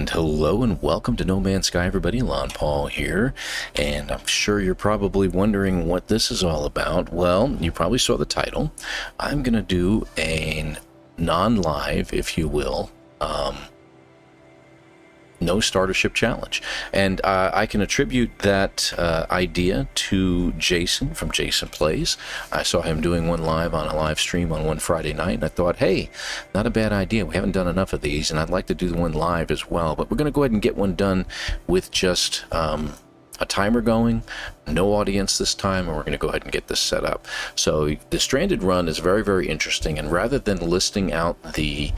And hello and welcome to No Man's Sky, everybody. ElanPaul here, and I'm sure you're probably wondering what this is all about. Well, you probably saw the title. I'm going to do a non-live, if you will, no starter ship challenge, and I can attribute that idea to Jason from Jason Plays. I saw him doing one live on a live stream on one Friday night, and I thought, hey, not a bad idea. We haven't done enough of these, and I'd like to do the one live as well. But we're going to go ahead and get one done with just a timer going, no audience this time, and we're going to go ahead and get this set up. So the Stranded run is very, very interesting, and rather than listing out the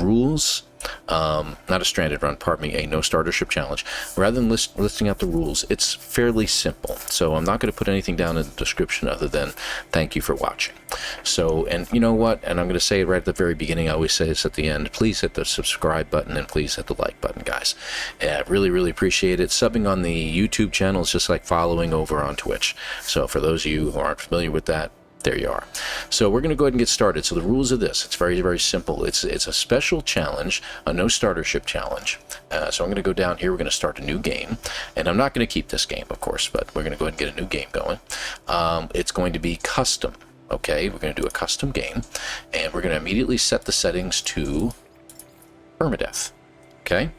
rules, not a Stranded run, pardon me, a no starter ship challenge, rather than listing out the rules, it's fairly simple. So I'm not going to put anything down in the description other than thank you for watching. So, and you know what, and I'm going to say it right at the very beginning, I always say this at the end, please hit the subscribe button and please hit the like button, guys. Really, really appreciate it. Subbing on the YouTube channel is just like following over on Twitch. So for those of you who aren't familiar with that, there you are. So we're going to go ahead and get started. So the rules of this, it's very, very simple. It's a special challenge, a no starter ship challenge. So I'm going to go down here. We're going to start a new game, and I'm not going to keep this game, of course, but we're going to go ahead and get a new game going. It's going to be custom. Okay, we're going to do a custom game, and we're going to immediately set the settings to permadeath. Okay,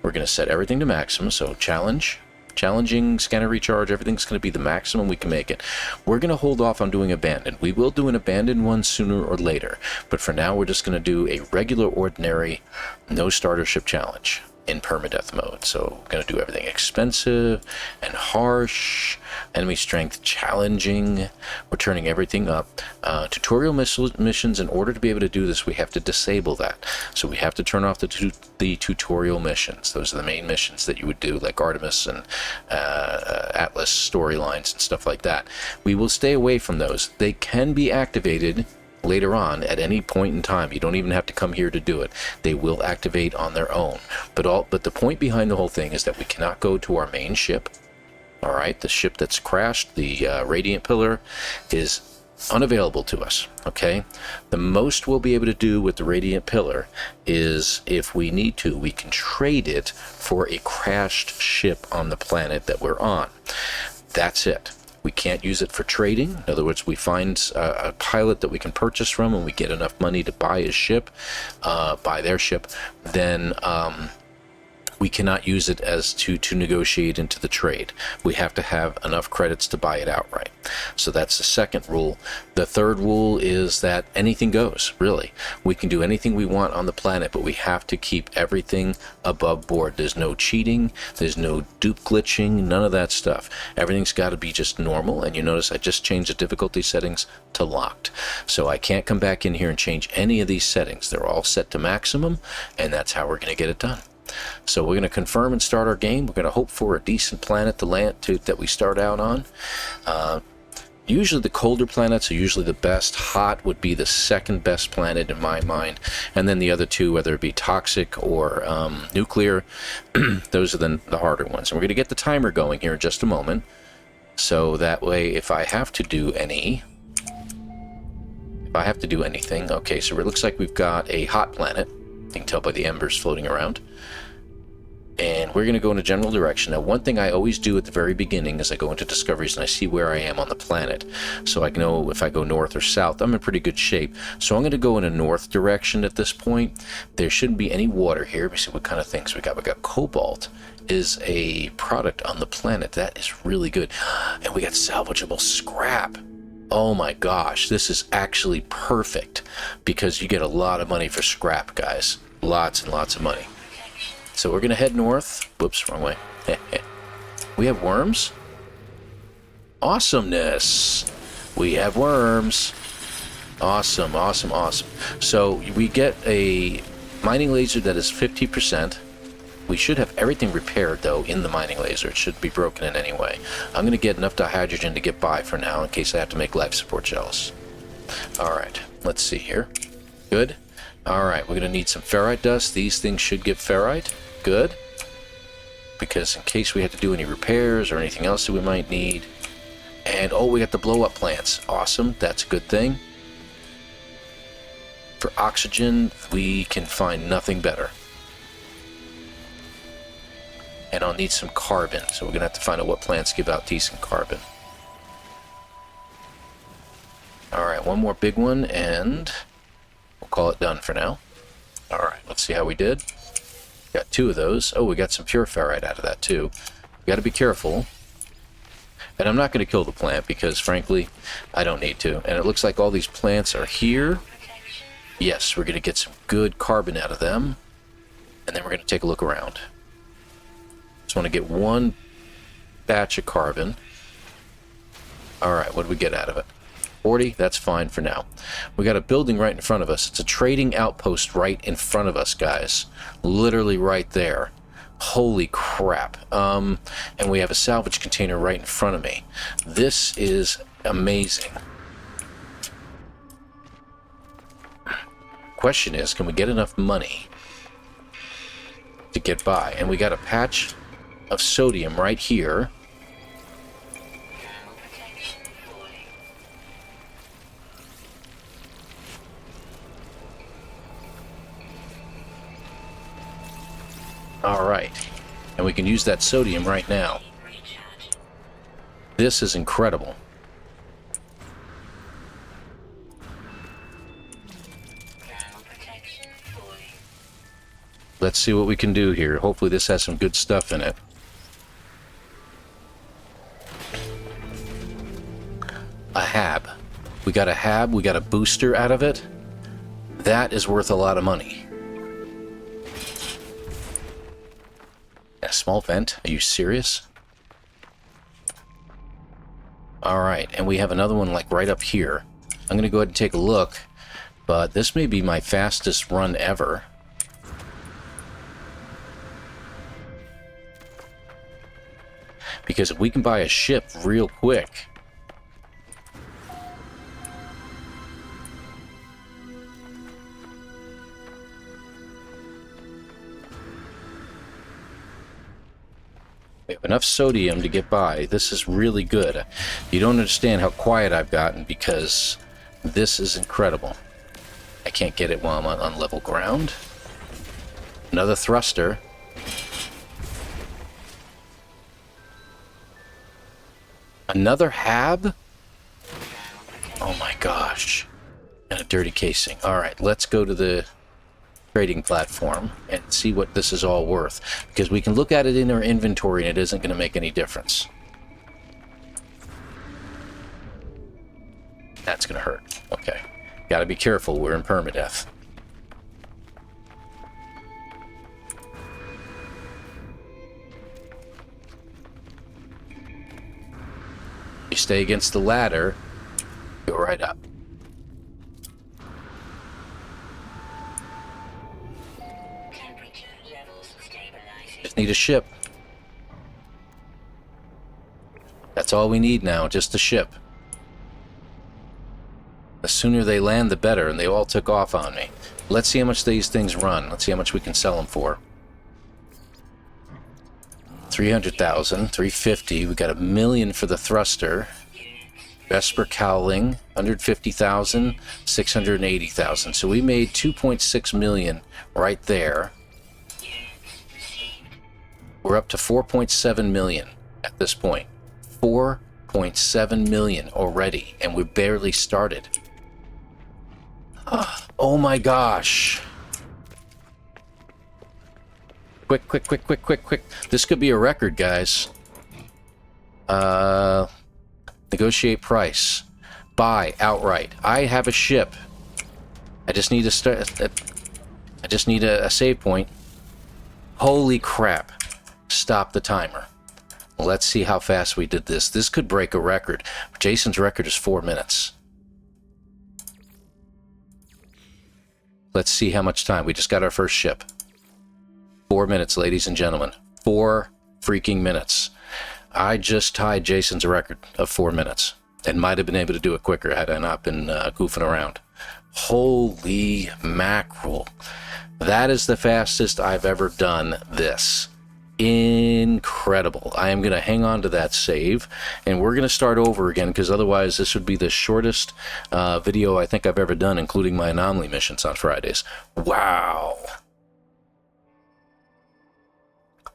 we're going to set everything to maximum. So challenging, scanner recharge, everything's going to be the maximum we can make it. We're going to hold off on doing abandoned. We will do an abandoned one sooner or later, but for now we're just going to do a regular, ordinary, no starter ship challenge in permadeath mode. So we're going to do everything expensive and harsh, enemy strength challenging. We're turning everything up. Tutorial missions, in order to be able to do this, we have to disable that. So we have to turn off the tutorial missions. Those are the main missions that you would do, like Artemis and Atlas storylines and stuff like that. We will stay away from those. They can be activated later on at any point in time. You don't even have to come here to do it. They will activate on their own. But the point behind the whole thing is that we cannot go to our main ship. All right, the ship that's crashed, the Radiant Pillar, is unavailable to us. Okay, the most we'll be able to do with the Radiant Pillar is, if we need to, we can trade it for a crashed ship on the planet that we're on. That's it. We can't use it for trading. In other words, we find a pilot that we can purchase from and we get enough money to buy his ship, buy their ship, then we cannot use it as to negotiate into the trade. We have to have enough credits to buy it outright. So that's the second rule. The third rule is that anything goes, really. We can do anything we want on the planet, but we have to keep everything above board. There's no cheating, there's no dupe glitching, none of that stuff. Everything's got to be just normal, and you notice I just changed the difficulty settings to locked. So I can't come back in here and change any of these settings. They're all set to maximum, and that's how we're going to get it done. So we're going to confirm and start our game. We're going to hope for a decent planet to land that we start out on. Usually the colder planets are usually the best. Hot would be the second best planet in my mind. And then the other two, whether it be toxic or nuclear, those are the harder ones. And we're going to get the timer going here in just a moment. So that way, if I have to do anything, okay, so it looks like we've got a hot planet. You can tell by the embers floating around. And we're going to go in a general direction. Now, one thing I always do at the very beginning is I go into discoveries and I see where I am on the planet. So I know if I go north or south, I'm in pretty good shape. So I'm going to go in a north direction at this point. There shouldn't be any water here. Let me see what kind of things we got. We got cobalt is a product on the planet. That is really good. And we got salvageable scrap. Oh my gosh, this is actually perfect because you get a lot of money for scrap, guys. Lots and lots of money. So we're going to head north. Whoops, wrong way. We have worms. Awesomeness. We have worms. Awesome, awesome, awesome. So we get a mining laser that is 50%. We should have everything repaired, though, in the mining laser. It shouldn't be broken in any way. I'm going to get enough dihydrogen to get by for now in case I have to make life support gels. All right, let's see here. Good. All right, we're going to need some ferrite dust. These things should give ferrite. Good. Because in case we have to do any repairs or anything else that we might need. And, oh, we got the blow-up plants. Awesome. That's a good thing. For oxygen, we can find nothing better. And I'll need some carbon, so we're going to have to find out what plants give out decent carbon. Alright, one more big one, and we'll call it done for now. Alright, let's see how we did. Got 2 of those. Oh, we got some pure ferrite out of that, too. We got to be careful. And I'm not going to kill the plant, because, frankly, I don't need to. And it looks like all these plants are here. Yes, we're going to get some good carbon out of them. And then we're going to take a look around. Just want to get one batch of carbon. Alright, what do we get out of it? 40? That's fine for now. We got a building right in front of us. It's a trading outpost right in front of us, guys. Literally right there. Holy crap. And we have a salvage container right in front of me. This is amazing. Question is, can we get enough money to get by? And we got a patch of sodium right here. Alright, and we can use that sodium right now. This is incredible. Let's see what we can do here. Hopefully this has some good stuff in it. A hab. We got a hab, we got a booster out of it. That is worth a lot of money. A small vent? Are you serious? Alright, and we have another one like right up here. I'm gonna go ahead and take a look, but this may be my fastest run ever. Because if we can buy a ship real quick, we have enough sodium to get by. This is really good. You don't understand how quiet I've gotten because this is incredible. I can't get it while I'm on level ground. Another thruster. Another hab? Oh my gosh. And a dirty casing. Alright, let's go to the trading platform and see what this is all worth. Because we can look at it in our inventory and it isn't going to make any difference. That's going to hurt. Okay. Gotta be careful. We're in permadeath. You stay against the ladder, go right up. Just need a ship. That's all we need now, just a ship. The sooner they land, the better, and they all took off on me. Let's see how much these things run. Let's see how much we can sell them for. 300,000, 350. We got $1 million for the thruster. Vesper cowling, 150,000, 680,000. So we made 2.6 million right there. We're up to 4.7 million at this point. 4.7 million already, and we barely started. Oh my gosh. Quick, quick, quick, quick, quick, quick. This could be a record, guys. Negotiate price. Buy outright. I have a ship. I just need to start. I just need a save point. Holy crap. Stop the timer. Let's see how fast we did this. This could break a record. Jason's record is 4 minutes. Let's see how much time. We just got our first ship. 4 minutes, ladies and gentlemen. 4 freaking minutes. I just tied Jason's record of 4 minutes. And might have been able to do it quicker had I not been goofing around. Holy mackerel. That is the fastest I've ever done this. Incredible. I am going to hang on to that save, and we're going to start over again, because otherwise this would be the shortest video I think I've ever done, including my anomaly missions on Fridays. Wow.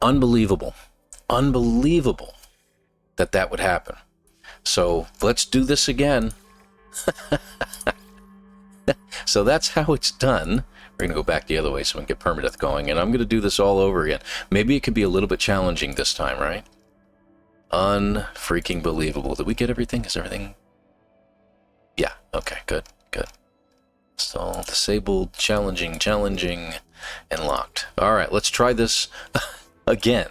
Unbelievable. Unbelievable that that would happen. So let's do this again. So that's how it's done. We're going to go back the other way so we can get Permadeath going, and I'm going to do this all over again. Maybe it could be a little bit challenging this time, right? Unfreaking believable. Did we get everything? Is everything... Yeah, okay, good, good. So, disabled, challenging, and locked. Alright, let's try this again.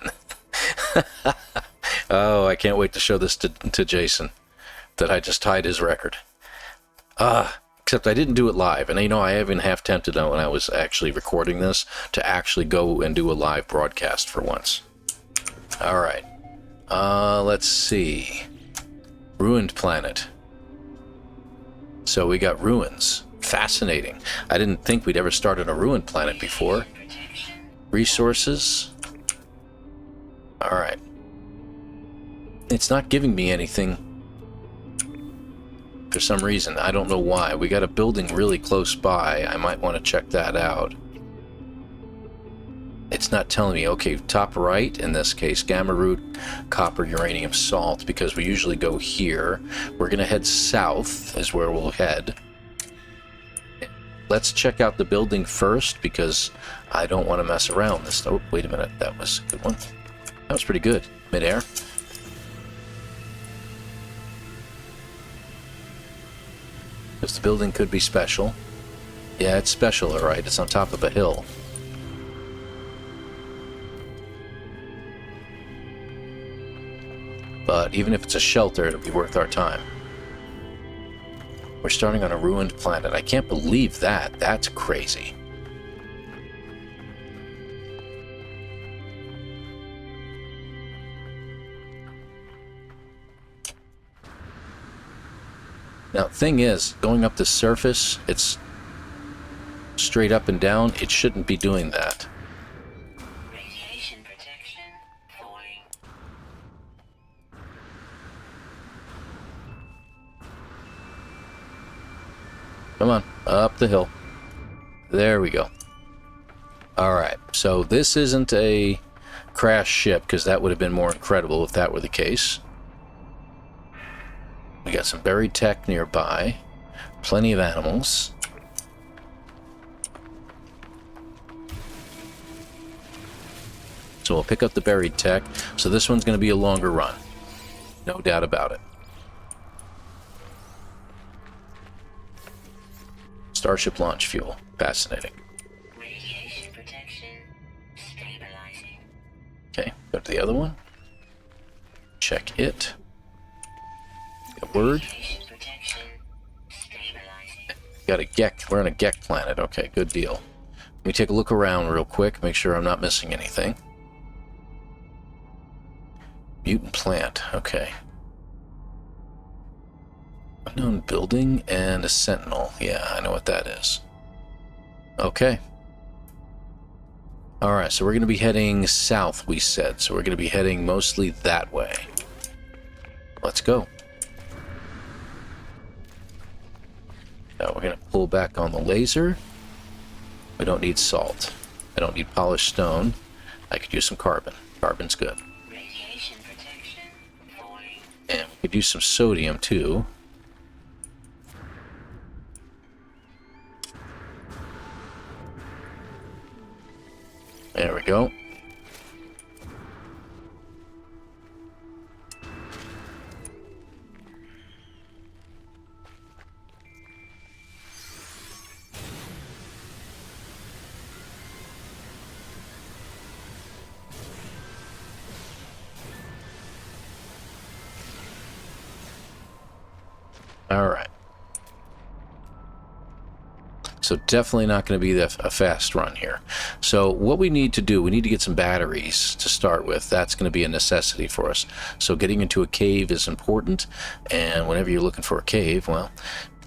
Oh, I can't wait to show this to Jason, that I just tied his record. Except I didn't do it live, and you know, I even half tempted when I was actually recording this to actually go and do a live broadcast for once. Alright, let's see. Ruined planet. So we got ruins. Fascinating. I didn't think we'd ever started a ruined planet before. Resources. Alright. It's not giving me anything for some reason. I don't know why. We got a building really close by. I might want to check that out. It's not telling me. Okay, top right, in this case, gamma root, copper, uranium, salt, because we usually go here. We're going to head south is where we'll head. Let's check out the building first, because I don't want to mess around this. Oh, wait a minute. That was a good one. That was pretty good. Midair. Because the building could be special. Yeah, it's special, alright. It's on top of a hill. But even if it's a shelter, it'll be worth our time. We're starting on a ruined planet. I can't believe that. That's crazy. Now, thing is, going up the surface, it's straight up and down. It shouldn't be doing that. Radiation protection falling. Come on, up the hill. There we go. Alright, so this isn't a crash ship, because that would have been more incredible if that were the case. We got some buried tech nearby. Plenty of animals. So we'll pick up the buried tech. So this one's going to be a longer run. No doubt about it. Starship launch fuel. Fascinating. Radiation protection stabilizing. Okay, go to the other one. Check it. A word. Radiation protection stabilizing. Got a Gek. We're on a Gek planet. Okay, good deal. Let me take a look around real quick, make sure I'm not missing anything. Mutant plant. Okay. Unknown building and a sentinel. Yeah, I know what that is. Okay. Alright, so we're going to be heading south, we said. So we're going to be heading mostly that way. Let's go. Now we're going to pull back on the laser. We don't need salt. I don't need polished stone. I could use some carbon. Carbon's good. Radiation protection falling. And we could use some sodium too. There we go. All right. So definitely not going to be a fast run here. So what we need to do, we need to get some batteries to start with. That's going to be a necessity for us. So getting into a cave is important. And whenever you're looking for a cave, well,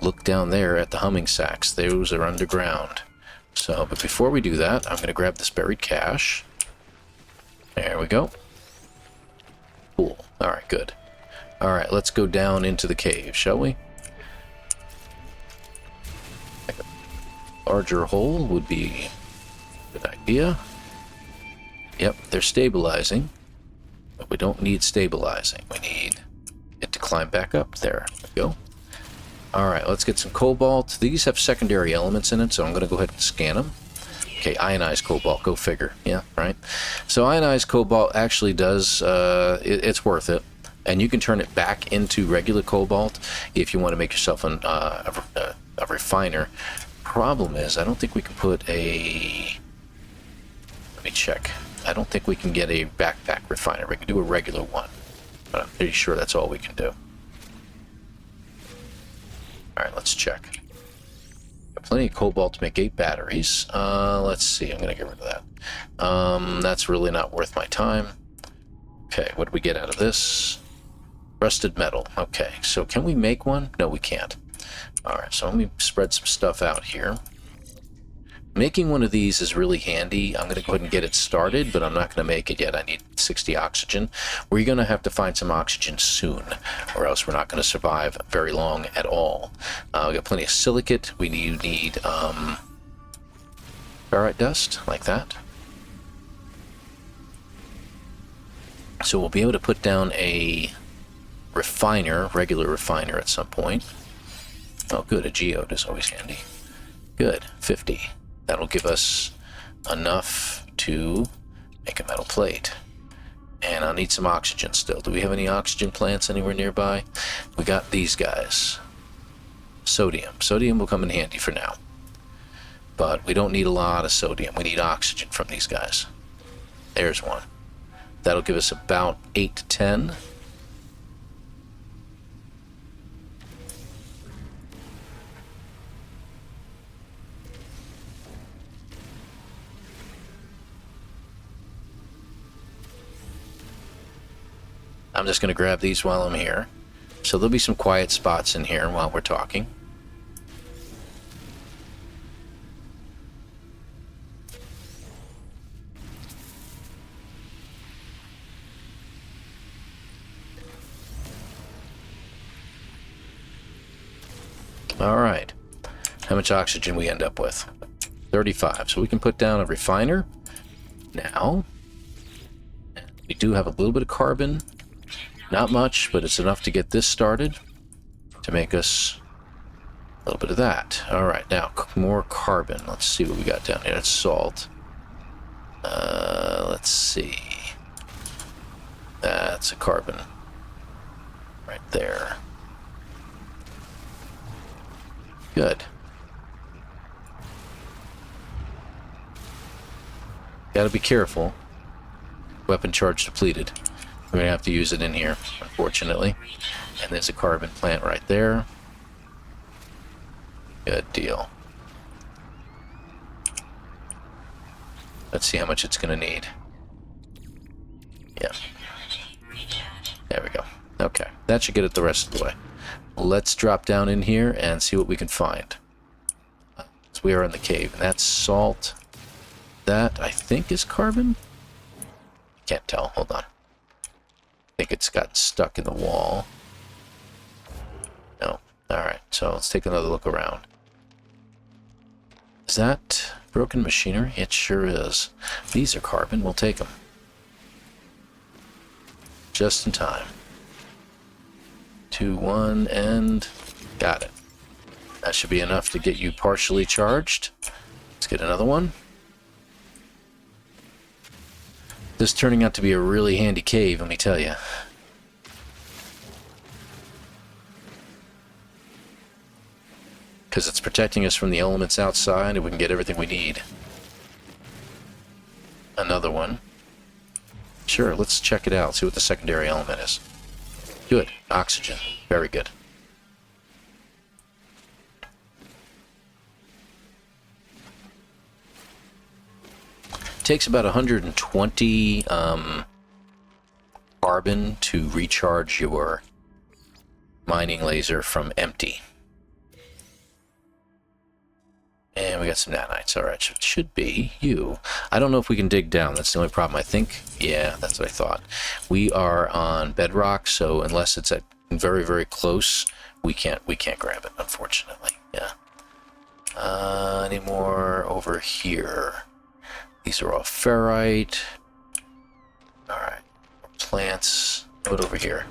look down there at the humming sacks. Those are underground. So, but before we do that, I'm going to grab this buried cache. There we go. Cool. All right, good. All right, let's go down into the cave, shall we? Larger hole would be a good idea. Yep, they're stabilizing. But we don't need stabilizing. We need it to climb back up. There we go. Alright, let's get some cobalt. These have secondary elements in it, so I'm going to go ahead and scan them. Okay, ionized cobalt, go figure. Yeah, right. So ionized cobalt actually does, it's worth it. And you can turn it back into regular cobalt if you want to make yourself a refiner. Problem is, I don't think we can put a... Let me check. I don't think we can get a backpack refiner. We can do a regular one, but I'm pretty sure that's all we can do. Alright, let's check. Got plenty of cobalt to make 8 batteries. Let's see, I'm going to get rid of that. That's really not worth my time. Okay, what do we get out of this? Rusted metal. Okay, so can we make one? No, we can't. Alright, so let me spread some stuff out here. Making one of these is really handy. I'm going to go ahead and get it started, but I'm not going to make it yet. I need 60 oxygen. We're going to have to find some oxygen soon, or else we're not going to survive very long at all. We got plenty of silicate. We need ferrite dust, like that. So we'll be able to put down a refiner, regular refiner at some point. Oh, good. A geode is always handy. Good. 50. That'll give us enough to make a metal plate. And I'll need some oxygen still. Do we have any oxygen plants anywhere nearby? We got these guys. Sodium. Sodium will come in handy for now. But we don't need a lot of sodium. We need oxygen from these guys. There's one. That'll give us about 8 to 10. I'm just going to grab these while I'm here. So there'll be some quiet spots in here while we're talking. Alright. How much oxygen we end up with? 35. So we can put down a refiner. Now, we do have a little bit of carbon. Not much, but it's enough to get this started to make us a little bit of that. Alright, now more carbon. Let's see what we got down here. It's salt. Let's see. That's a carbon. Right there. Good. Gotta be careful. Weapon charge depleted. We're going to have to use it in here, unfortunately. And there's a carbon plant right there. Good deal. Let's see how much it's going to need. Yeah. There we go. Okay. That should get it the rest of the way. Let's drop down in here and see what we can find. So we are in the cave. And that's salt. That, I think, is carbon? Can't tell. Hold on. I think it's got stuck in the wall. No. Alright, so let's take another look around. Is that broken machinery? It sure is. These are carbon. We'll take them. Just in time. 2, 1, and got it. That should be enough to get you partially charged. Let's get another one. This is turning out to be a really handy cave, let me tell you. Because it's protecting us from the elements outside, and we can get everything we need. Another one. Sure, let's check it out, see what the secondary element is. Good. Oxygen. Very good. Takes about 120 carbon to recharge your mining laser from empty. And we got some nanites. Alright, so it should be you. I don't know if we can dig down. That's the only problem. I think, yeah, that's what I thought. We are on bedrock, so unless it's at very, very close, we can't grab it, unfortunately. Yeah. Any more over here? These are all ferrite. Alright. plants. Put over here.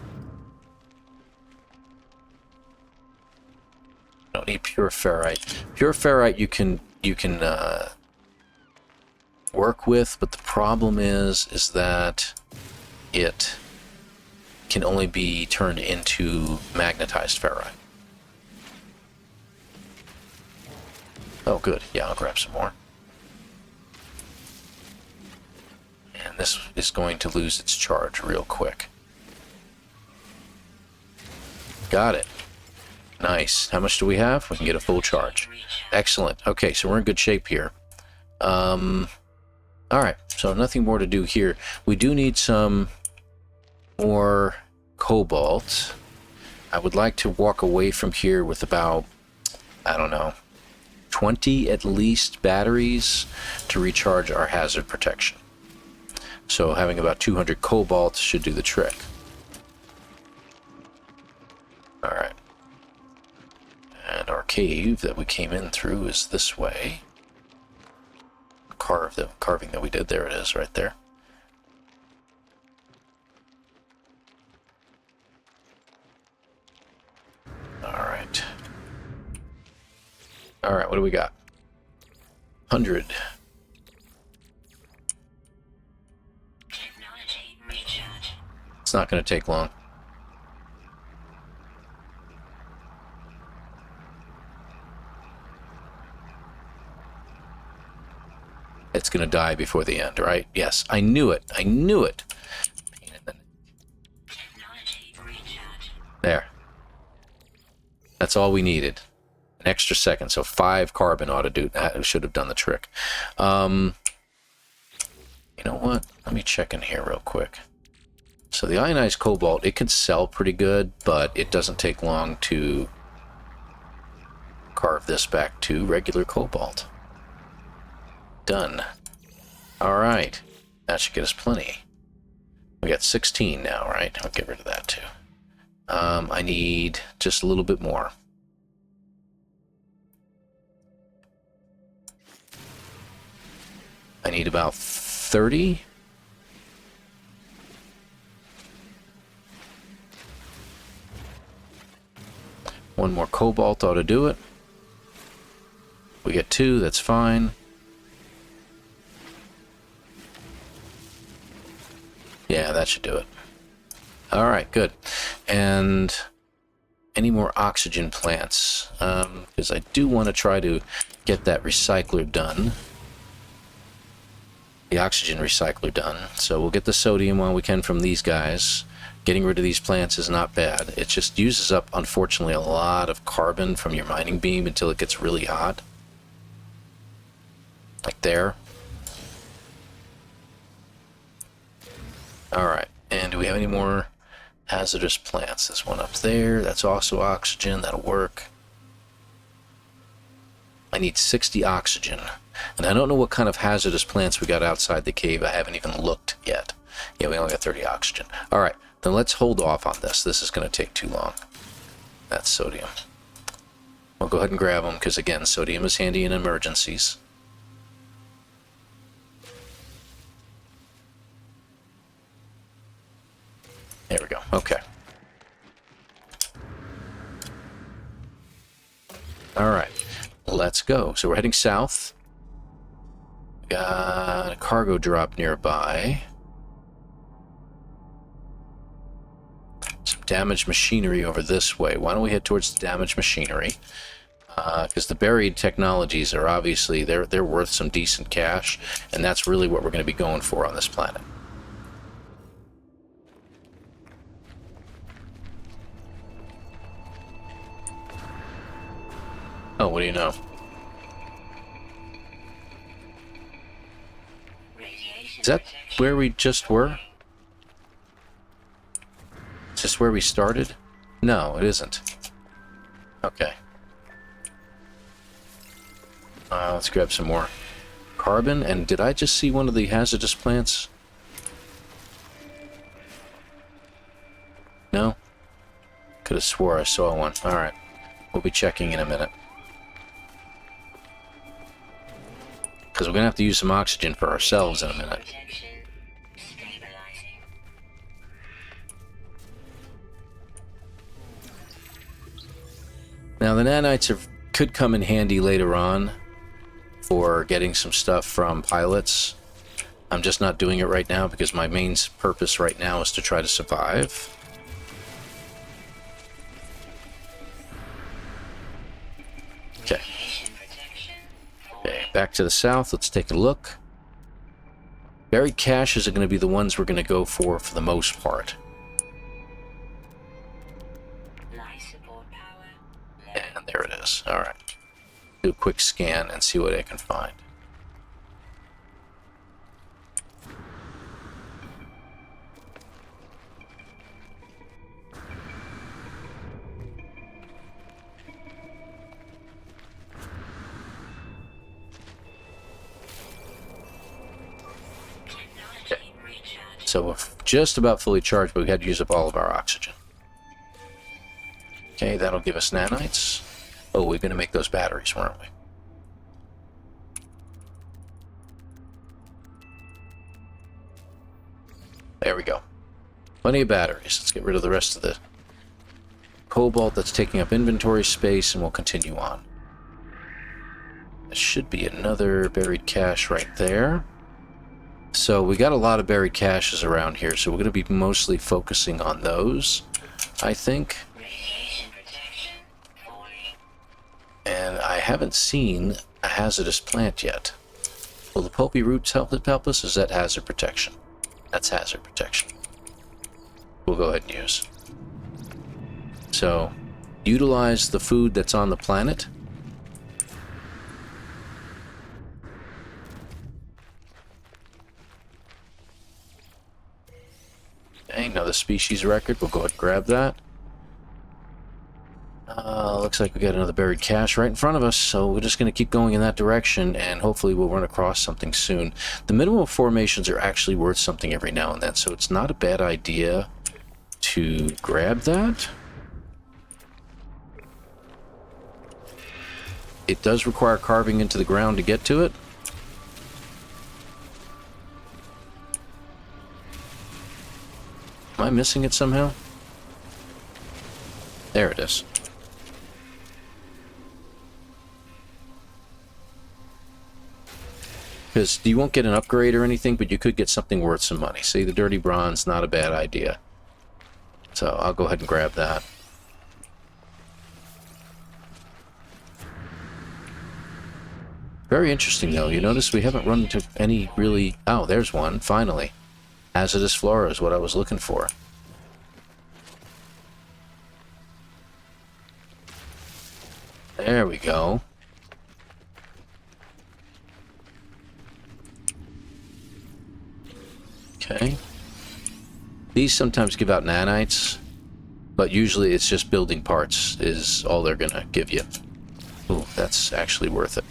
Don't need pure ferrite. Pure ferrite you can work with, but the problem is that it can only be turned into magnetized ferrite. Oh, good. Yeah, I'll grab some more. And this is going to lose its charge real quick. Got it. Nice. How much do we have? We can get a full charge. Excellent. Okay, so we're in good shape here. Alright, so nothing more to do here. We do need some more cobalt. I would like to walk away from here with about, I don't know, 20 at least batteries to recharge our hazard protection. So having about 200 cobalt should do the trick. Alright. And our cave that we came in through is this way. Carving that we did, there it is, right there. Alright. Alright, what do we got? 100. Technology recharge. It's not going to take long. It's going to die before the end, right? Yes, I knew it. I knew it. Technology recharge. There. That's all we needed. An extra second, so 5 carbon ought to do that. Should have done the trick. You know what? Let me check in here real quick. So the ionized cobalt, it can sell pretty good, but it doesn't take long to carve this back to regular cobalt. Done. Alright. That should get us plenty. We got 16 now, right? I'll get rid of that too. I need just a little bit more. I need about 30. One more cobalt ought to do it. We get 2, that's fine. Yeah, that should do it. Alright, good. And any more oxygen plants? Because I do want to try to get that recycler done. The oxygen recycler done. So we'll get the sodium while we can from these guys. Getting rid of these plants is not bad. It just uses up, unfortunately, a lot of carbon from your mining beam until it gets really hot. Like there. Alright, and do we have any more hazardous plants? This one up there, that's also oxygen, that'll work. I need 60 oxygen. And I don't know what kind of hazardous plants we got outside the cave. I haven't even looked yet. Yeah, we only got 30 oxygen. Alright, then let's hold off on this. This is going to take too long. That's sodium. We'll go ahead and grab them, because again, sodium is handy in emergencies. There we go. Okay. Alright. Let's go. So we're heading south. Got a cargo drop nearby. Some damaged machinery over this way. Why don't we head towards the damaged machinery? Because the buried technologies are obviously, they're worth some decent cash, and that's really what we're going to be going for on this planet. Oh, what do you know? Radiation Is that protection. where we just were? Is this where we started? No, it isn't. Okay. Let's grab some more carbon. And did I just see one of the hazardous plants? No? Could have swore I saw one. Alright. We'll be checking in a minute. Because we're going to have to use some oxygen for ourselves in a minute. Protection stabilizing. Now the nanites could come in handy later on for getting some stuff from pilots. I'm just not doing it right now because my main purpose right now is to try to survive. Okay. Okay, back to the south. Let's take a look. Buried caches are going to be the ones we're going to go for the most part. And there it is. Alright. Do a quick scan and see what I can find. So we're just about fully charged, but we had to use up all of our oxygen. Okay, that'll give us nanites. Oh, we're going to make those batteries, weren't we? There we go. Plenty of batteries. Let's get rid of the rest of the cobalt that's taking up inventory space, and we'll continue on. There should be another buried cache right there. So we got a lot of buried caches around here, so we're going to be mostly focusing on those, I think. And I haven't seen a hazardous plant yet. Will the pulpy roots help us? Is that hazard protection? That's hazard protection. We'll go ahead and use. So, utilize the food that's on the planet. Okay, another species record. We'll go ahead and grab that. Looks like we got another buried cache right in front of us, so we're just going to keep going in that direction, and hopefully we'll run across something soon. The minimal formations are actually worth something every now and then, so it's not a bad idea to grab that. It does require carving into the ground to get to it. Am I missing it somehow? There it is. Because you won't get an upgrade or anything, but you could get something worth some money. See, the dirty bronze, not a bad idea. So I'll go ahead and grab that. Very interesting, though. You notice we haven't run into any really... Oh, there's one, finally. Hazardous flora is what I was looking for. There we go. Okay. These sometimes give out nanites, but usually it's just building parts is all they're gonna give you. Ooh, that's actually worth it.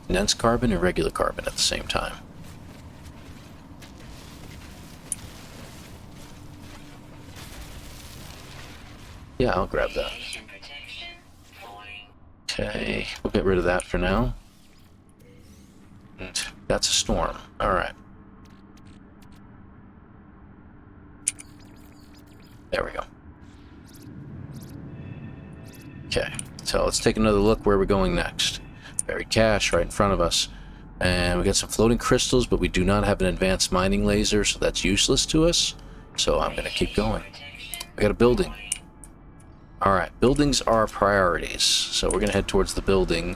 Condensed carbon and regular carbon at the same time. Yeah, I'll grab that. Okay, we'll get rid of that for now. And that's a storm. Alright. There we go. Okay, so let's take another look where we're going next. Buried cache right in front of us. And we got some floating crystals, but we do not have an advanced mining laser, so that's useless to us. So I'm going to keep going. We got a building. Alright, buildings are priorities. So we're going to head towards the building.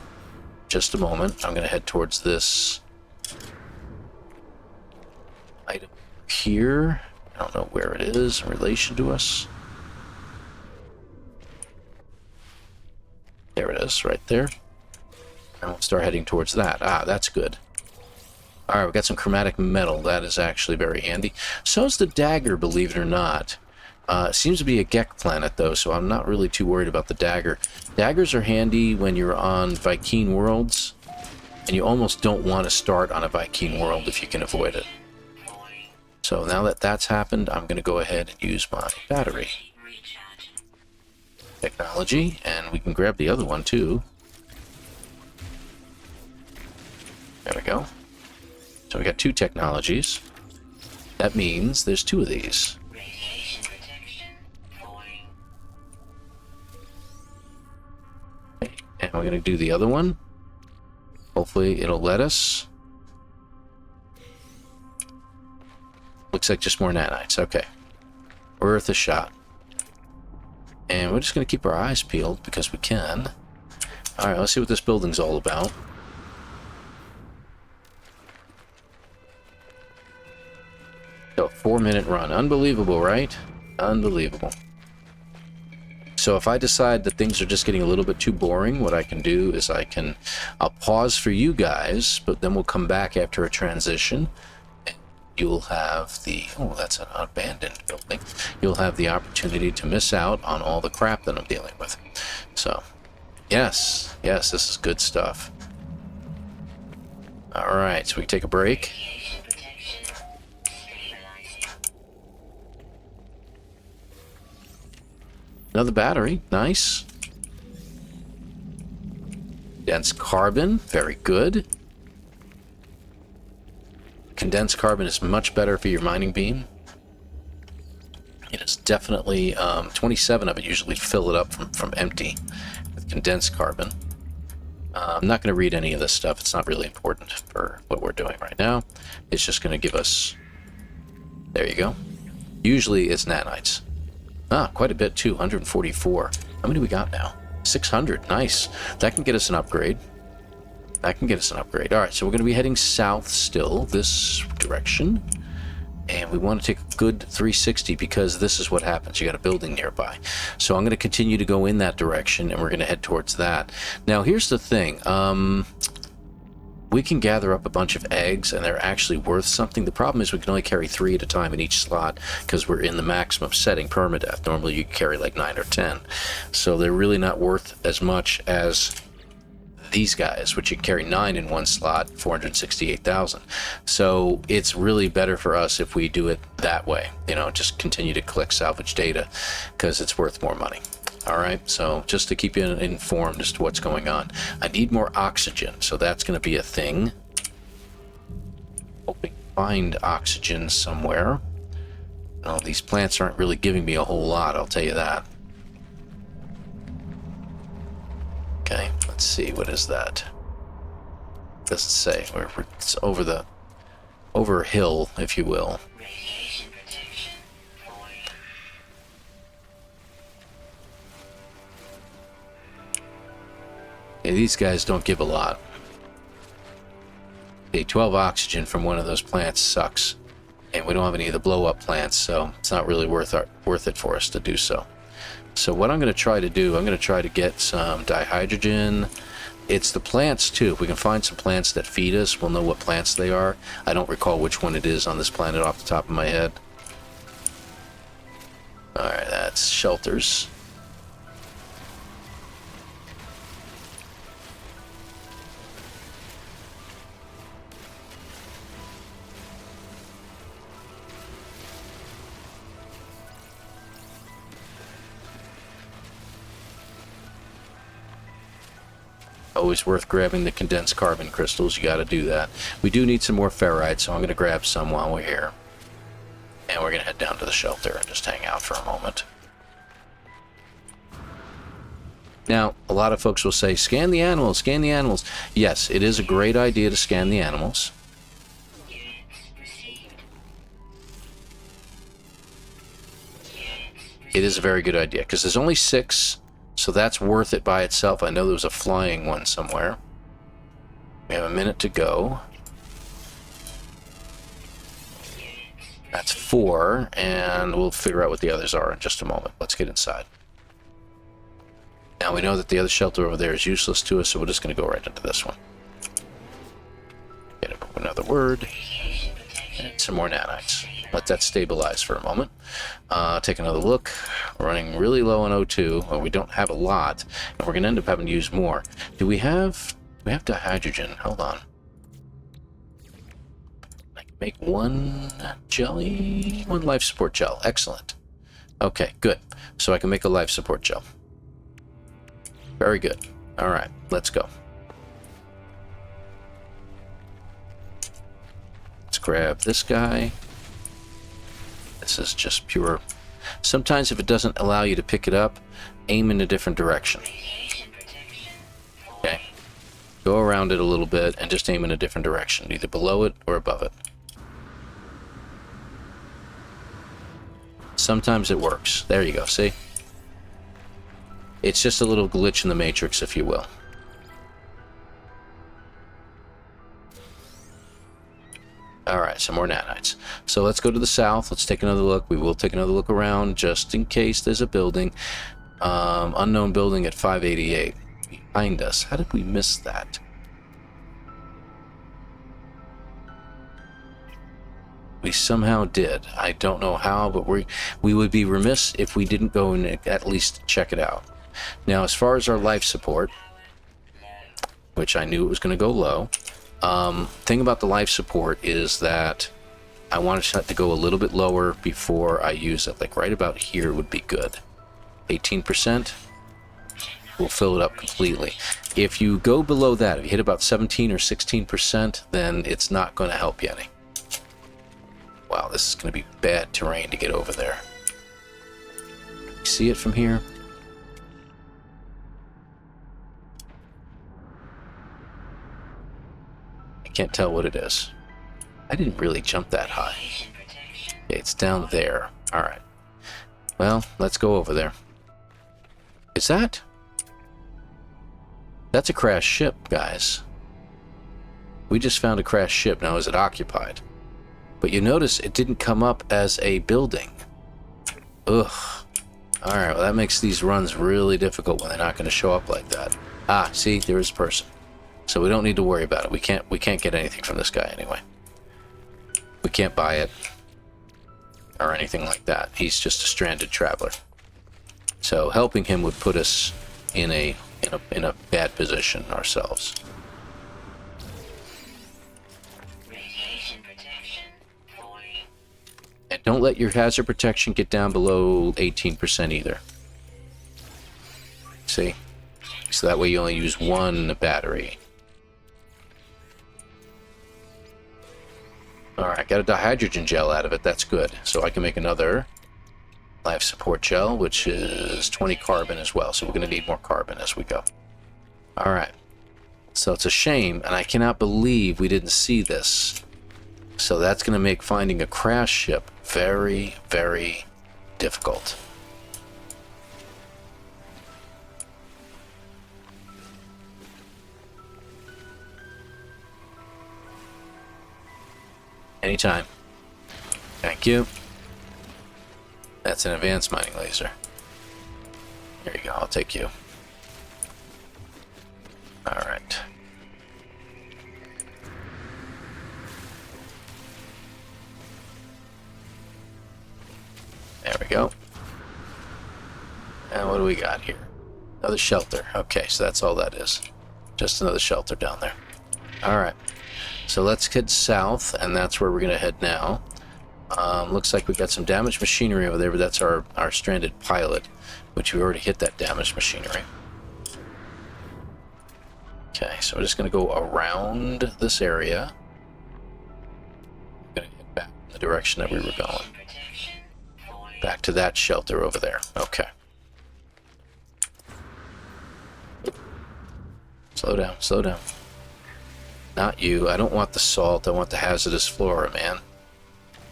Just a moment. I'm going to head towards this item here. I don't know where it is in relation to us. There it is, right there. And we'll start heading towards that. Ah, that's good. Alright, we've got some chromatic metal. That is actually very handy. So is the dagger, believe it or not. It seems to be a Gek planet, though, so I'm not really too worried about the dagger. Daggers are handy when you're on Vy'keen worlds, and you almost don't want to start on a Vy'keen world if you can avoid it. So now that that's happened, I'm going to go ahead and use my battery technology, and we can grab the other one too. There we go. So we got two technologies. That means there's two of these. we're going to do the other one. Hopefully it'll let us. Looks like just more nanites. Okay. Worth a shot. And we're just going to keep our eyes peeled because we can. Alright, let's see what this building's all about. So, 4-minute run. Unbelievable, right? Unbelievable. So if I decide that things are just getting a little bit too boring, what I can do is I'll pause for you guys, but then we'll come back after a transition. You'll have the, oh, that's an abandoned building. You'll have the opportunity to miss out on all the crap that I'm dealing with. So, yes, this is good stuff. All right, so we take a break. Another battery, nice. Dense carbon, very good. Condensed carbon is much better for your mining beam. It is definitely 27 of it usually fill it up from empty with condensed carbon. I'm not going to read any of this stuff. It's not really important for what we're doing right now. It's just going to give us, there you go. Usually it's nanites. Ah, quite a bit too, 144. How many we got now? 600, nice. That can get us an upgrade. That can get us an upgrade. All right, so we're going to be heading south still, this direction. And we want to take a good 360 because this is what happens. You got a building nearby. So I'm going to continue to go in that direction, and we're going to head towards that. Now, here's the thing. We can gather up a bunch of eggs, and they're actually worth something. The problem is we can only carry 3 at a time in each slot because we're in the maximum setting, permadeath. Normally you carry like 9 or 10. So they're really not worth as much as these guys, which you can carry 9 in one slot, 468,000. So it's really better for us if we do it that way. You know, just continue to collect salvage data because it's worth more money. All right, so just to keep you informed as to what's going on. I need more oxygen, so that's going to be a thing. Hoping to find oxygen somewhere. No, these plants aren't really giving me a whole lot, I'll tell you that. Okay, let's see, what is that? Doesn't say. It's over a hill, if you will. Radiation protection void. Yeah, these guys don't give a lot. Okay, 12 oxygen from one of those plants sucks. And we don't have any of the blow-up plants, so it's not really worth it for us to do so. So what I'm going to try to do, I'm going to try to get some dihydrogen. It's the plants, too. If we can find some plants that feed us, we'll know what plants they are. I don't recall which one it is on this planet off the top of my head. Alright, that's shelters. Always worth grabbing the condensed carbon crystals. You got to do that. We do need some more ferrite, so I'm going to grab some while we're here. And we're going to head down to the shelter and just hang out for a moment. Now, a lot of folks will say, scan the animals, scan the animals. Yes, it is a great idea to scan the animals. It is a very good idea, because there's only 6... So that's worth it by itself. I know there was a flying one somewhere. We have a minute to go. That's 4, and we'll figure out what the others are in just a moment. Let's get inside. Now we know that the other shelter over there is useless to us, so we're just going to go right into this one. Get another word. And some more nanites. Let that stabilize for a moment. Take another look. We're running really low on O2. Well, we don't have a lot, and we're going to end up having to use more. Do we have dihydrogen? Hold on. I can make 1 jelly, 1 life support gel. Excellent. Okay, good. So I can make a life support gel. Very good. All right, let's go. Let's grab this guy. This is just pure. Sometimes if it doesn't allow you to pick it up, aim in a different direction. Radiation protection void. Go around it a little bit and just aim in a different direction, either below it or above it. Sometimes it works. There you go, see? It's just a little glitch in the matrix, if you will. Alright, some more nanites. So let's go to the south. Let's take another look. We will take another look around just in case there's a building. Unknown building at 588. Behind us. How did we miss that? We somehow did. I don't know how, but we would be remiss if we didn't go and at least check it out. Now, as far as our life support, which I knew it was going to go low, thing about the life support is that I wanted to go a little bit lower before I use it. Like right about here would be good. 18%. We'll fill it up completely. If you go below that, if you hit about 17 or 16%, then it's not going to help you any. Wow, this is going to be bad terrain to get over there. You see it from here? I can't tell what it is. I didn't really jump that high. Okay, it's down there. Alright. Well, let's go over there. Is that? That's a crashed ship, guys. We just found a crashed ship. Now, is it occupied? But you notice it didn't come up as a building. Ugh. Alright, well that makes these runs really difficult when they're not going to show up like that. Ah, see, there is a person. So we don't need to worry about it. We can't get anything from this guy anyway. We can't buy it or anything like that. He's just a stranded traveler. So helping him would put us in a bad position ourselves. Radiation protection 40. And don't let your hazard protection get down below 18% either. See? So that way you only use one battery. Alright, got a dihydrogen gel out of it. That's good. So I can make another life support gel, which is 20 carbon as well. So we're going to need more carbon as we go. Alright. So it's a shame, and I cannot believe we didn't see this. So that's going to make finding a crash ship very, very difficult. Anytime. Thank you. That's an advanced mining laser. There you go, I'll take you. Alright. There we go. And what do we got here? Another shelter. Okay, so that's all that is. Just another shelter down there. Alright. So let's head south, and that's where we're going to head now. Looks like we've got some damaged machinery over there, but that's our stranded pilot, which we already hit that damaged machinery. Okay, so we're just going to go around this area. I'm going to head back in the direction that we were going. Back to that shelter over there. Okay. Slow down, slow down. Not you. I don't want the salt. I want the hazardous flora, man.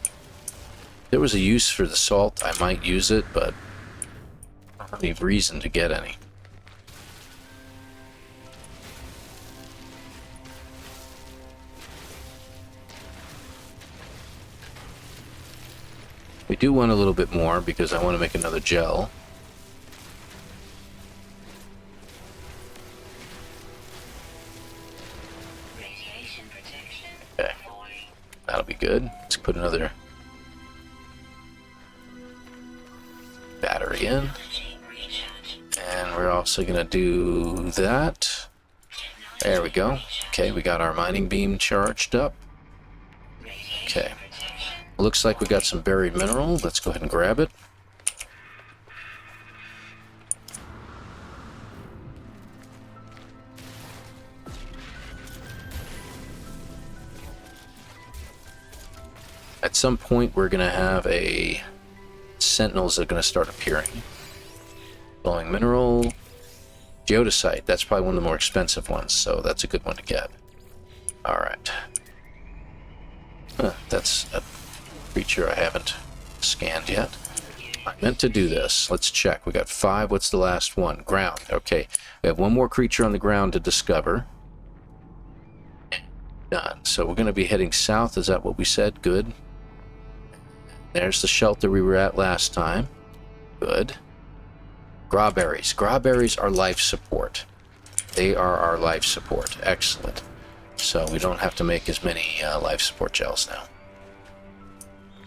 If there was a use for the salt, I might use it, but I don't have any reason to get any. We do want a little bit more because I want to make another gel. Okay, that'll be good. Let's put another battery in. And we're also going to do that. There we go. Okay, we got our mining beam charged up. Okay. Looks like we got some buried mineral. Let's go ahead and grab it. At some point, we're going to have sentinels that are going to start appearing. Glowing mineral. Geodesite, that's probably one of the more expensive ones, so that's a good one to get. Alright. That's a creature I haven't scanned yet. I meant to do this. Let's check. We got 5. What's the last one? Ground. Okay. We have one more creature on the ground to discover. Done. So we're going to be heading south. Is that what we said? Good. There's the shelter we were at last time. Good. Grawberries. Grawberries are life support. They are our life support. Excellent. So we don't have to make as many life support gels now.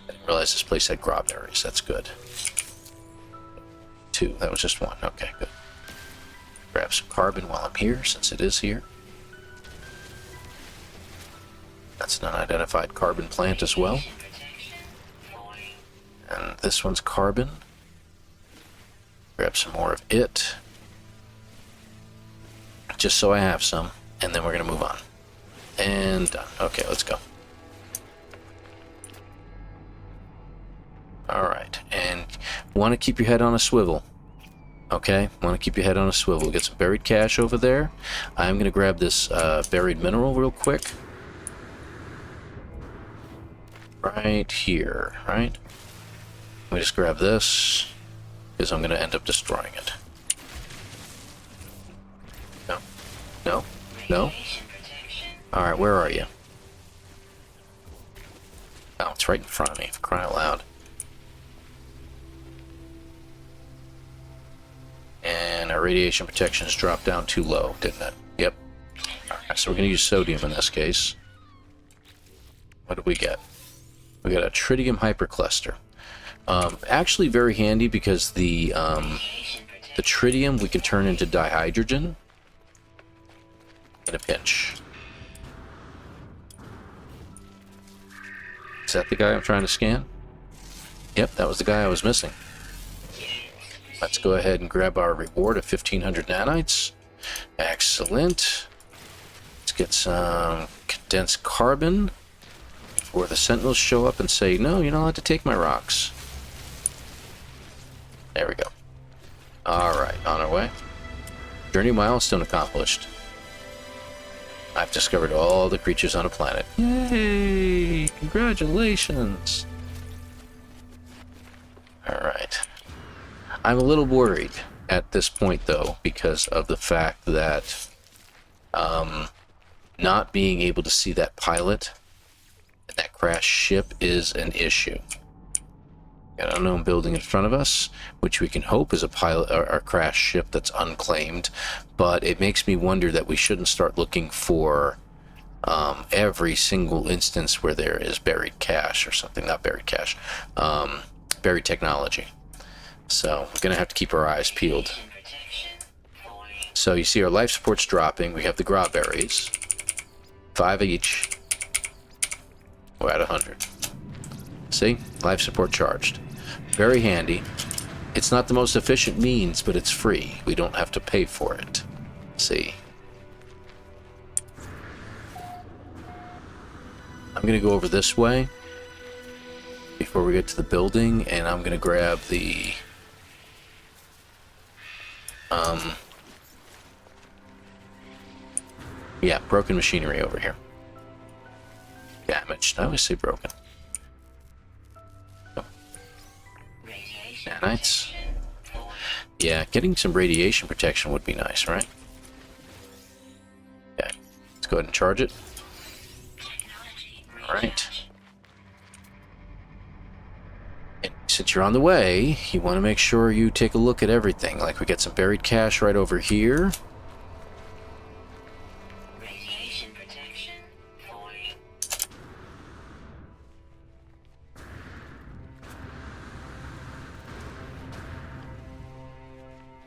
I didn't realize this place had grawberries. That's good. 2. That was just 1. Okay, good. Grab some carbon while I'm here, since it is here. That's an unidentified carbon plant as well. And this one's carbon. Grab some more of it. Just so I have some. And then we're going to move on. And done. Okay, let's go. Alright, and want to keep your head on a swivel. Okay, want to keep your head on a swivel. Get some buried cash over there. I'm going to grab this buried mineral real quick. Right here, right? Let me just grab this, because I'm going to end up destroying it. No, no, no. Alright, where are you? Oh, it's right in front of me, for crying out loud. And our radiation protection has dropped down too low, didn't it? Yep. Alright, so we're going to use sodium in this case. What do we get? We got a tritium hypercluster. Actually very handy because the tritium we can turn into dihydrogen in a pinch. Is that the guy I'm trying to scan? Yep, that was the guy I was missing. Let's go ahead and grab our reward of 1500 nanites. Excellent. Let's get some condensed carbon before the sentinels show up and say, no, you're not allowed to take my rocks. There we go. Alright, on our way. Journey milestone accomplished. I've discovered all the creatures on a planet. Yay! Congratulations! Alright. I'm a little worried at this point, though, because of the fact that not being able to see that pilot and that crashed ship is an issue. Got an unknown building in front of us, which we can hope is a pilot or crashed ship that's unclaimed, but it makes me wonder that we shouldn't start looking for every single instance where there is buried cash or something. Not buried cash, buried technology. So we're gonna have to keep our eyes peeled. So you see our life support's dropping. We have the grawberries, 5 each. We're at 100. See, life support charged. Very handy. It's not the most efficient means, but it's free. We don't have to pay for it. See. I'm gonna go over this way before we get to the building, and I'm gonna grab the yeah, broken machinery over here. Damaged. I always say broken. Oh. Nanites. Yeah, getting some radiation protection would be nice, right? Okay, let's go ahead and charge it. Alright. And since you're on the way, you want to make sure you take a look at everything. Like, we get some buried cash right over here. Radiation protection falling.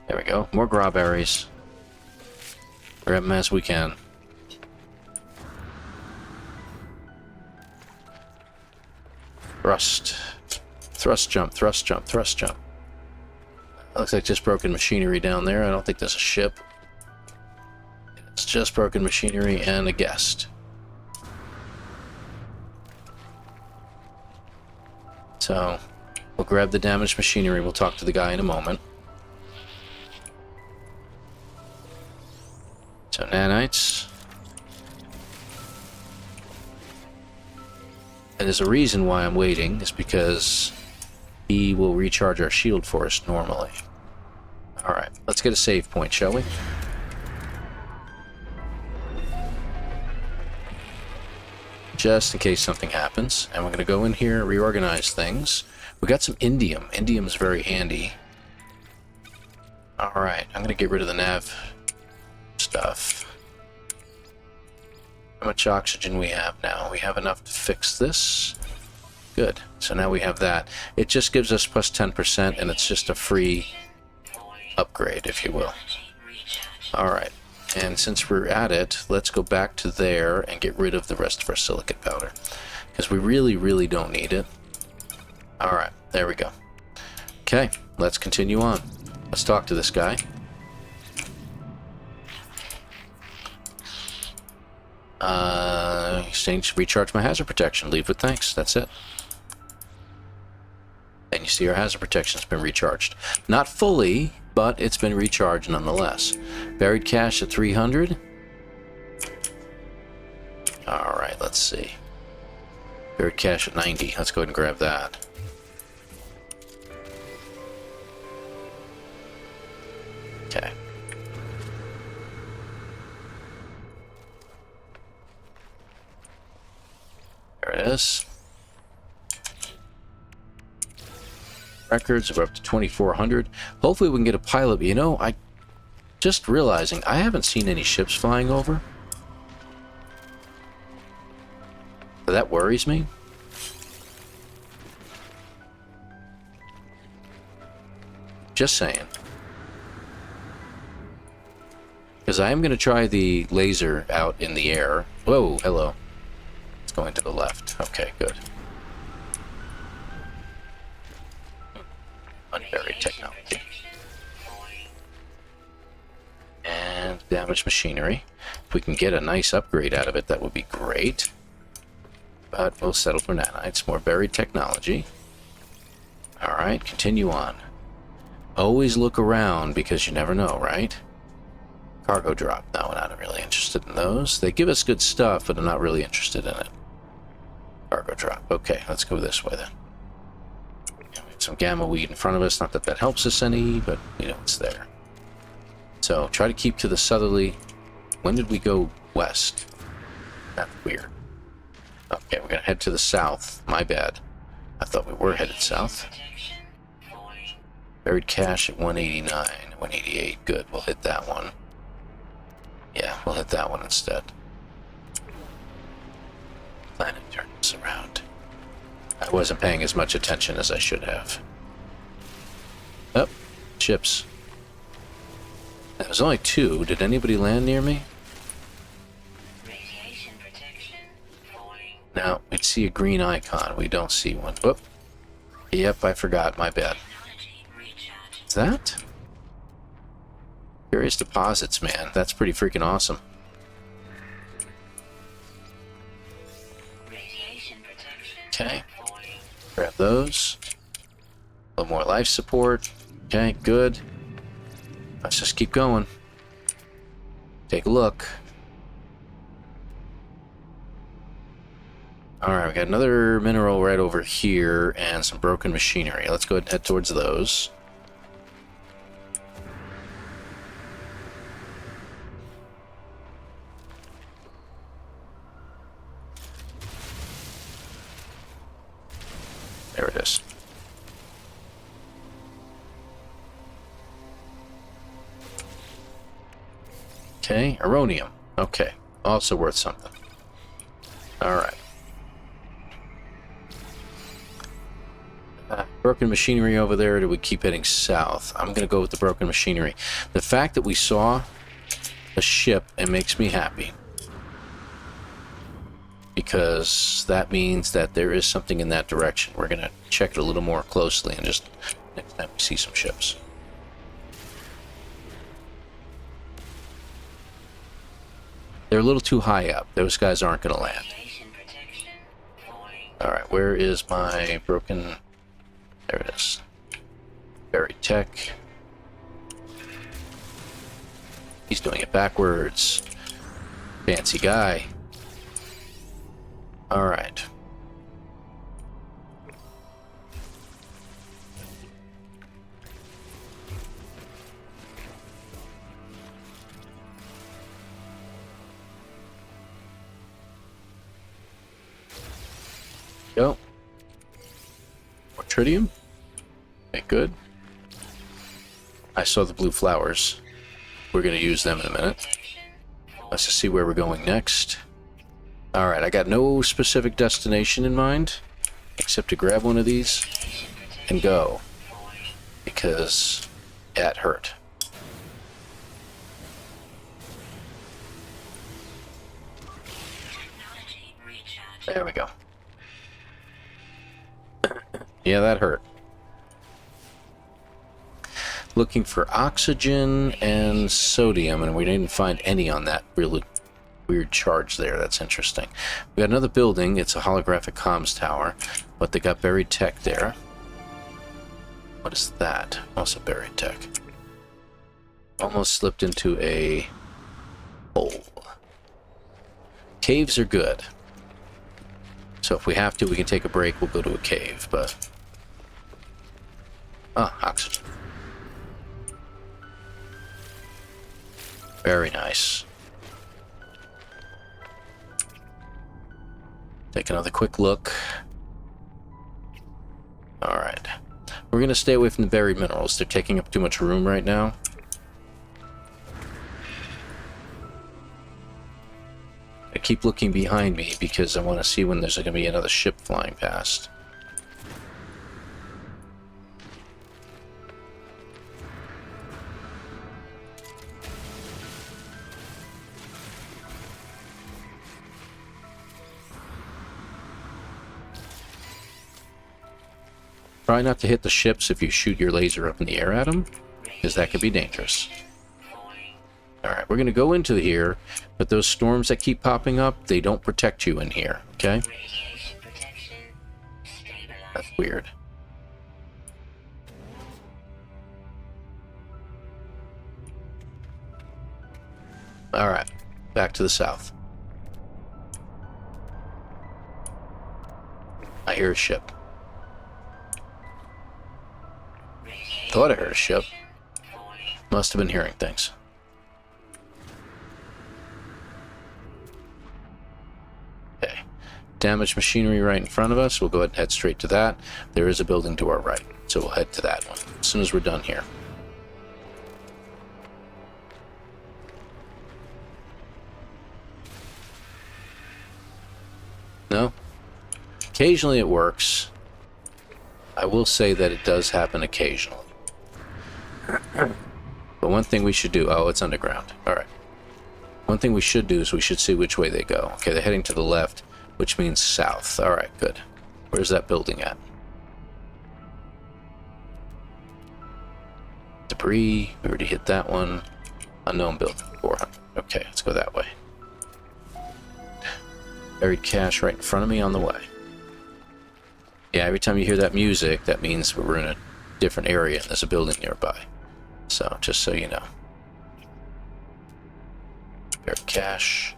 There we go. More grawberries. Grab them as we can. Thrust. Thrust jump, thrust jump, thrust jump. Looks like just broken machinery down there. I don't think there's a ship. It's just broken machinery and a guest. So, we'll grab the damaged machinery. We'll talk to the guy in a moment. And there's a reason why I'm waiting, is because he will recharge our shield for us normally. Alright, let's get a save point, shall we? Just in case something happens. And we're going to go in here, reorganize things. We got some indium. Indium is very handy. Alright, I'm going to get rid of the nav stuff. How much oxygen we have now? We have enough to fix this. Good. So now we have that. It just gives us plus 10%, and it's just a free upgrade, if you will. Alright. And since we're at it, let's go back to there and get rid of the rest of our silicate powder. Because we really, really don't need it. Alright, there we go. Okay, let's continue on. Let's talk to this guy. Exchange, recharge my hazard protection. Leave with thanks. That's it. And you see our hazard protection's been recharged. Not fully, but it's been recharged nonetheless. Buried cash at 300. Alright, let's see. Buried cash at 90. Let's go ahead and grab that. Okay. There it is. Records, we're up to 2,400. Hopefully we can get a pilot. You know, I just realizing I haven't seen any ships flying over. So that worries me. Just saying. Because I am going to try the laser out in the air. Whoa, hello. It's going to the left. Okay, good. Unburied technology. And damaged machinery. If we can get a nice upgrade out of it, that would be great. But we'll settle for nanites. More buried technology. Alright, continue on. Always look around because you never know, right? Cargo drop. No, we're not really interested in those. They give us good stuff, but I'm not really interested in it. Cargo drop. Okay, let's go this way then. Some gamma weed in front of us. Not that that helps us any, but, you know, it's there. So, try to keep to the southerly. When did we go west? That's weird. Okay, we're going to head to the south. My bad. I thought we were headed south. Buried cache at 189, 188. Good, we'll hit that one. Yeah, we'll hit that one instead. Planet turns around. I wasn't paying as much attention as I should have. Oh, ships. There was only two. Did anybody land near me? Radiation protection falling. No, we see a green icon. We don't see one. Whoop. Yep, I forgot. My bad. Technology recharge. Is that? Curious deposits, man. That's pretty freaking awesome. Radiation protection Okay. falling. Grab those. A little more life support. Okay, good. Let's just keep going. Take a look. Alright, we got another mineral right over here and some broken machinery. Let's go ahead and head towards those. There it is. Okay, Aronium. Okay, also worth something. Alright. Broken machinery over there, do we keep heading south? I'm going to go with the broken machinery. The fact that we saw a ship, it makes me happy. Because that means that there is something in that direction. We're going to check it a little more closely and just next time we see some ships. They're a little too high up. Those guys aren't going to land. Radiation protection falling. Alright, where is my broken... There it is. Buried tech. He's doing it backwards. Fancy guy. Alright. Go. More tritium. Okay, good. I saw the blue flowers. We're going to use them in a minute. Let's just see where we're going next. Alright, I got no specific destination in mind, except to grab one of these and go. Because that hurt. There we go. Yeah, that hurt. Looking for oxygen and sodium, and we didn't find any on that really weird charge there. That's interesting. We got another building. It's a holographic comms tower, but they got buried tech there. What is that? Also buried tech. Almost slipped into a hole. Caves are good. So if we have to, we can take a break. We'll go to a cave, but... Ah, oxygen. Very nice. Take another quick look. Alright. We're going to stay away from the buried minerals. They're taking up too much room right now. I keep looking behind me because I want to see when there's going to be another ship flying past. Try not to hit the ships if you shoot your laser up in the air at them, because that could be dangerous. Alright, we're going to go into here, but those storms that keep popping up, they don't protect you in here, okay? That's weird. Alright, back to the south. I hear a ship. Thought I heard a ship. Must have been hearing things. Okay. Damaged machinery right in front of us. We'll go ahead and head straight to that. There is a building to our right, so we'll head to that one as soon as we're done here. No? Occasionally it works. I will say that it does happen occasionally. But one thing we should do... Oh, it's underground. Alright. One thing we should do is we should see which way they go. Okay, they're heading to the left, which means south. Alright, good. Where's that building at? Debris. We already hit that one. Unknown building. 400. Okay, let's go that way. Buried cache right in front of me on the way. Yeah, every time you hear that music, that means we're in a different area and there's a building nearby. So, just so you know. Buried cache.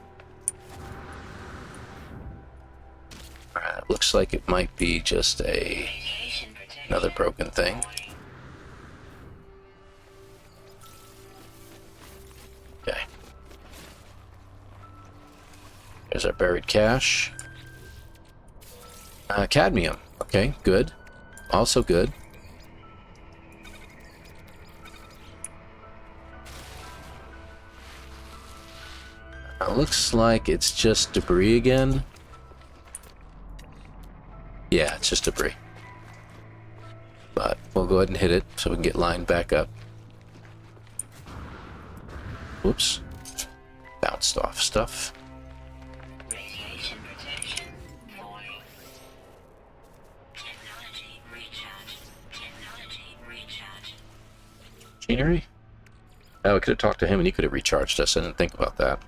Alright, looks like it might be just another broken thing. Okay. There's our buried cache. Cadmium. Okay, good. Also good. Looks like it's just debris again. Yeah, it's just debris. But we'll go ahead and hit it so we can get lined back up. Whoops. Bounced off stuff. Radiation protection falling. Technology recharge. Technology recharge. Machinery? Oh, we could have talked to him and he could have recharged us. I didn't think about that.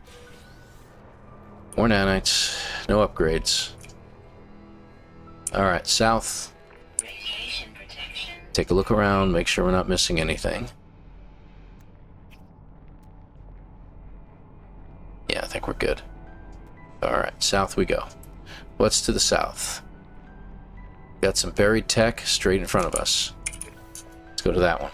More nanites. No upgrades. Alright, south. Radiation protection. Take a look around, make sure we're not missing anything. Yeah, I think we're good. Alright, south we go. What's to the south? Got some buried tech straight in front of us. Let's go to that one.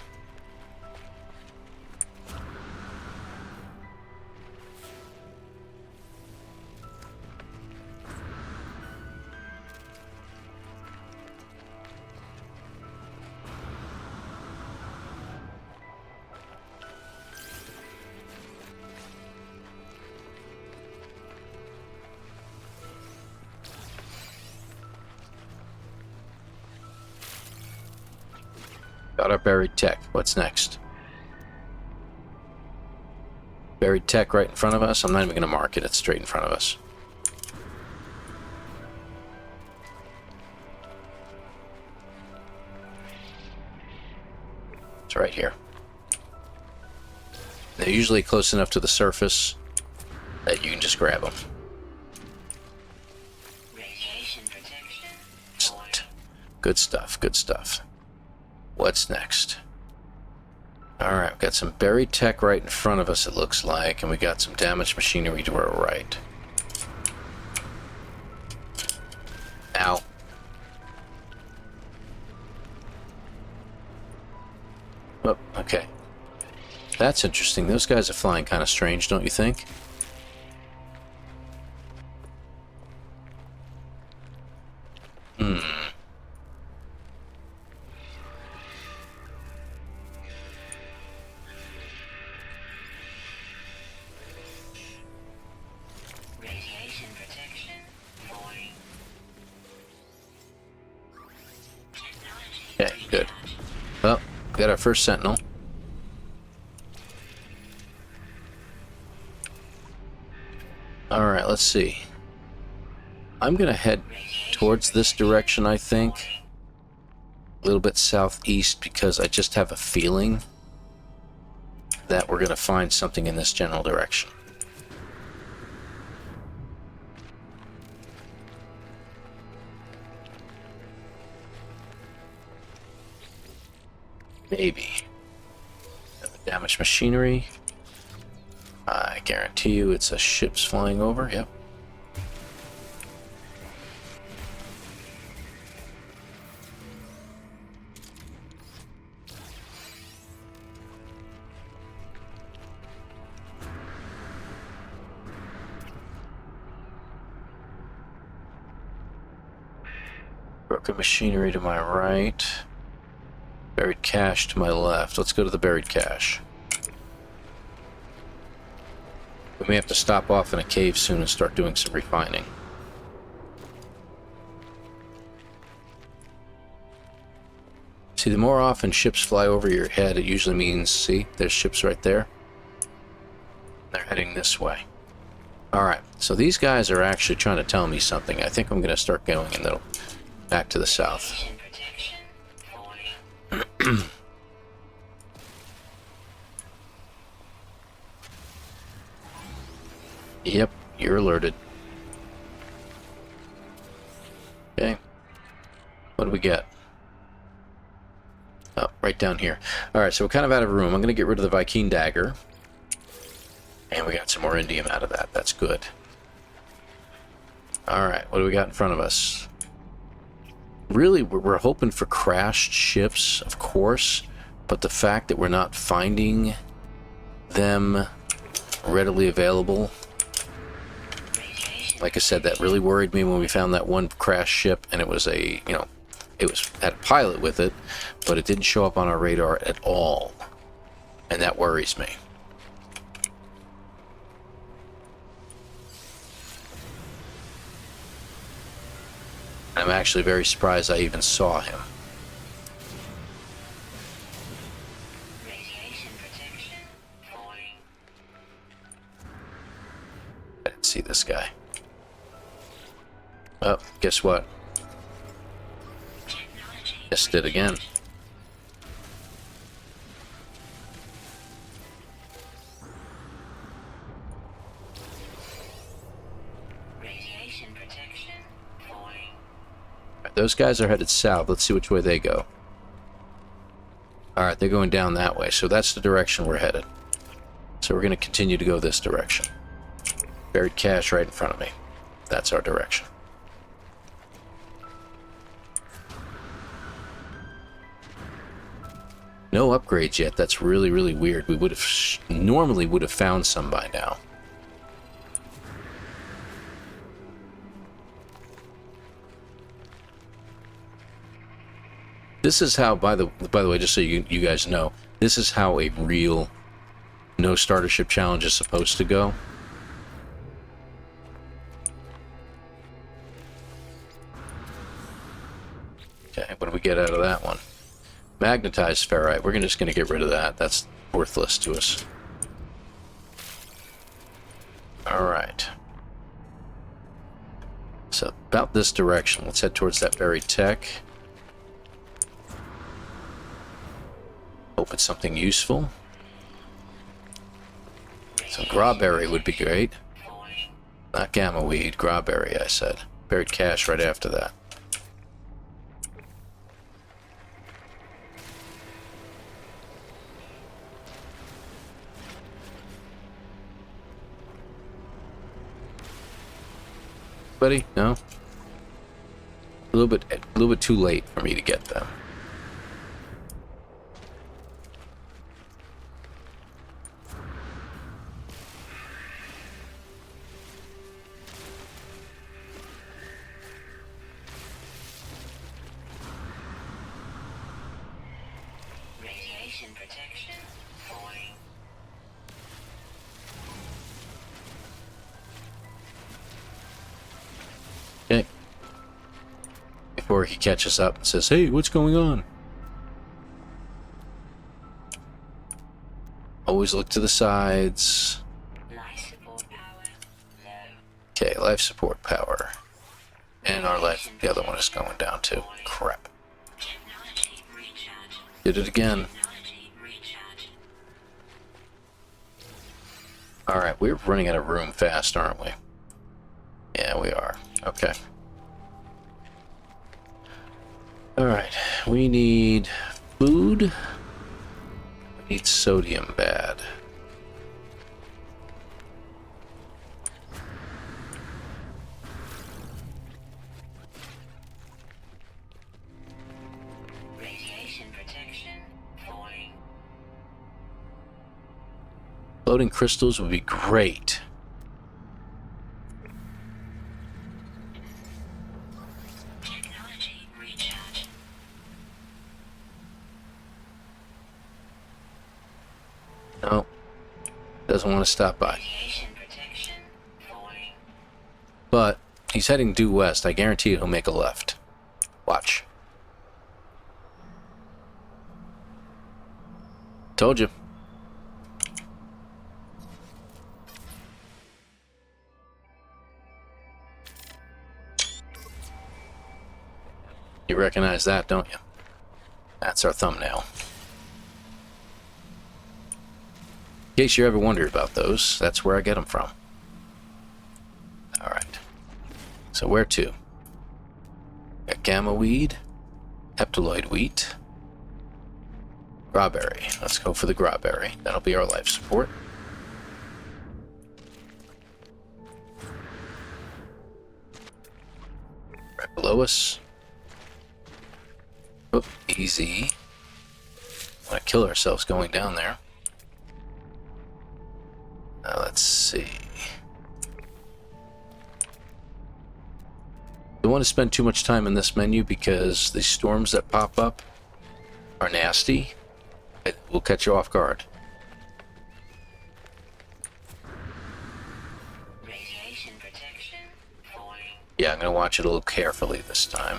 Got our buried tech. What's next? Buried tech right in front of us. I'm not even going to mark it. It's straight in front of us. It's right here. They're usually close enough to the surface that you can just grab them. Radiation protection. Excellent. Good stuff, good stuff. What's next? Alright, we've got some buried tech right in front of us, it looks like, and we got some damaged machinery to our right. Ow. Oh, okay. That's interesting. Those guys are flying kind of strange, don't you think? Radiation protection. Falling. Technology. Okay, good. Well, we got our first sentinel. Alright, let's see. I'm gonna head towards this direction, I think. A little bit southeast, because I just have a feeling that we're gonna find something in this general direction. Maybe. Damaged machinery. I guarantee you it's a ship's flying over. Yep. Broken machinery to my right. Buried cache to my left. Let's go to the buried cache. We may have to stop off in a cave soon and start doing some refining. See, the more often ships fly over your head, it usually means, see, there's ships right there. They're heading this way. Alright, so these guys are actually trying to tell me something. I think I'm going to start going in the back to the south. Radiation protection. Falling. Yep, you're alerted. Okay. What do we get? Oh, right down here. Alright, so we're kind of out of room. I'm going to get rid of the Viking dagger. And we got some more indium out of that. That's good. Alright, what do we got in front of us? Really, we're hoping for crashed ships, of course. But the fact that we're not finding them readily available, like I said, that really worried me when we found that one crashed ship, and it was a, you know, had a pilot with it, but it didn't show up on our radar at all, and that worries me. I'm actually very surprised I even saw him. Radiation protection. Falling. I didn't see this guy. Oh, guess what? Technology. Missed it again. Radiation protection. Falling. Those guys are headed south. Let's see which way they go. Alright, they're going down that way, so that's the direction we're headed. So we're going to continue to go this direction. Buried cache right in front of me. That's our direction. No upgrades yet. That's really, really weird. We would have normally would have found some by now. This is how, by the way, just so you guys know, this is how a real no starter ship challenge is supposed to go. Okay, what do we get out of that one? Magnetized ferrite. We're just going to get rid of that. That's worthless to us. Alright. So, about this direction. Let's head towards that buried tech. Hope it's something useful. So, grawberry would be great. Not gamma weed, grawberry, I said. Buried cache right after that. Buddy, no. A little bit too late for me to get them. Radiation protection falling. Okay. Before he catches up and says, "Hey, what's going on?" Always look to the sides. Life support power low. Okay, life support power. And our life, the other one is going down too. Crap. Technology recharge. Did it again. Technology recharge. Alright, we're running out of room fast, aren't we? Yeah, we are. Okay. Alright, we need food. We need sodium bad. Radiation protection falling. Floating crystals would be great. Technology recharge. No. Doesn't want to stop by. Radiation protection falling. But he's heading due west. I guarantee he'll make a left. Watch. Told you. You recognize that, don't you? That's our thumbnail. In case you ever wondered about those, that's where I get them from. Alright. So where to? Got gamma weed, heptaloid wheat, grawberry. Let's go for the grawberry. That'll be our life support. Right below us. Oh, easy. Want to kill ourselves going down there. Now let's see. Don't want to spend too much time in this menu because the storms that pop up are nasty. It will catch you off guard. Radiation protection falling. Yeah, I'm going to watch it a little carefully this time.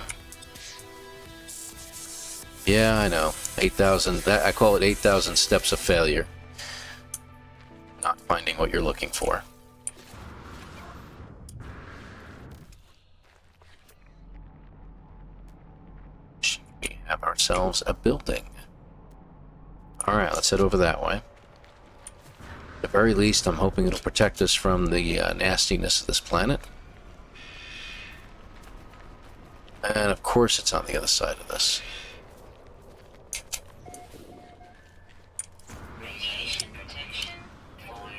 Yeah, I know. 8,000. That I call it 8,000 steps of failure. Not finding what you're looking for. We have ourselves a building. Alright, let's head over that way. At the very least, I'm hoping it'll protect us from the nastiness of this planet. And of course it's on the other side of this. Radiation protection falling.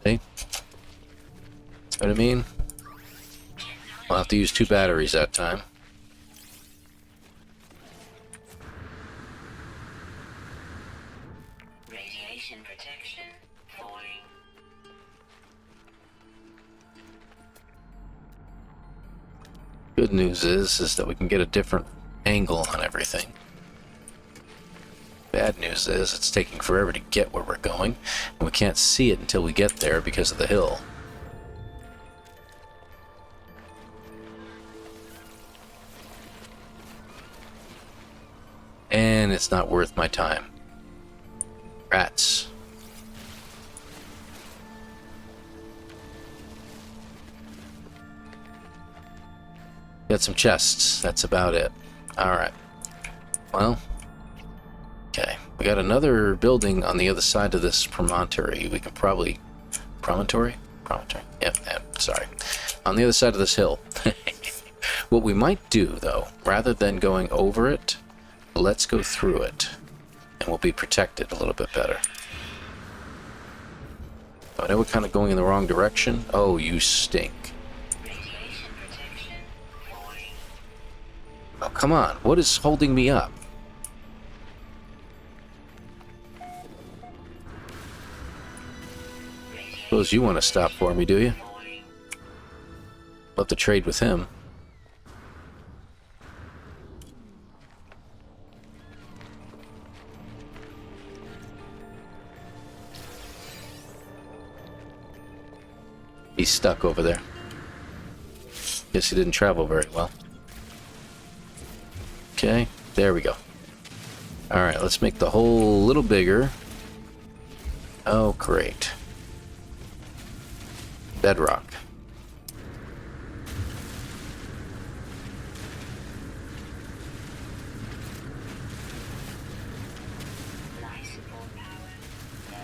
See? That's what I mean? I'll have to use 2 batteries that time. Radiation protection falling. Good news is that we can get a different angle on everything. Bad news is it's taking forever to get where we're going, and we can't see it until we get there because of the hill. And it's not worth my time. Rats. Got some chests. That's about it. Alright. Well. Okay. We got another building on the other side of this promontory. We can probably... Promontory? Promontory. Yep, sorry. On the other side of this hill. What we might do, though, rather than going over it, let's go through it. And we'll be protected a little bit better. I know we're kind of going in the wrong direction. Oh, you stink. Radiation protection falling. Oh, come on. What is holding me up? Suppose you want to stop for me, do you? Falling. Love to trade with him. He's stuck over there. Guess he didn't travel very well. Okay, there we go. Alright, let's make the hole a little bigger. Oh, great. Bedrock. Life support power low.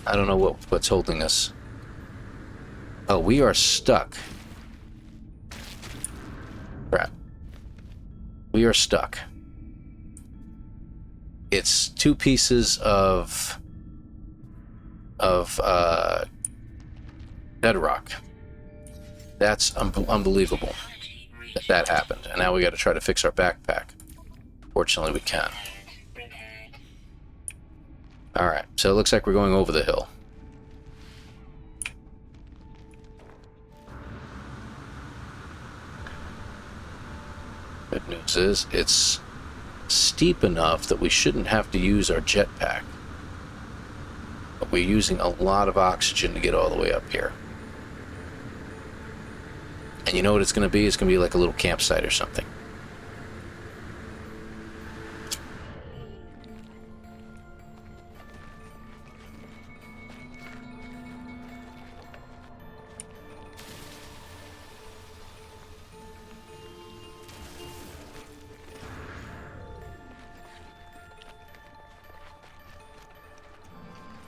I don't know what's holding us. Oh, we are stuck. Crap. We are stuck. It's 2 pieces of bedrock. That's unbelievable that happened. And now we got to try to fix our backpack. Fortunately, we can. Repaired. All right. So it looks like we're going over the hill. Good news is it's steep enough that we shouldn't have to use our jetpack. But we're using a lot of oxygen to get all the way up here. And you know what it's going to be? It's going to be like a little campsite or something.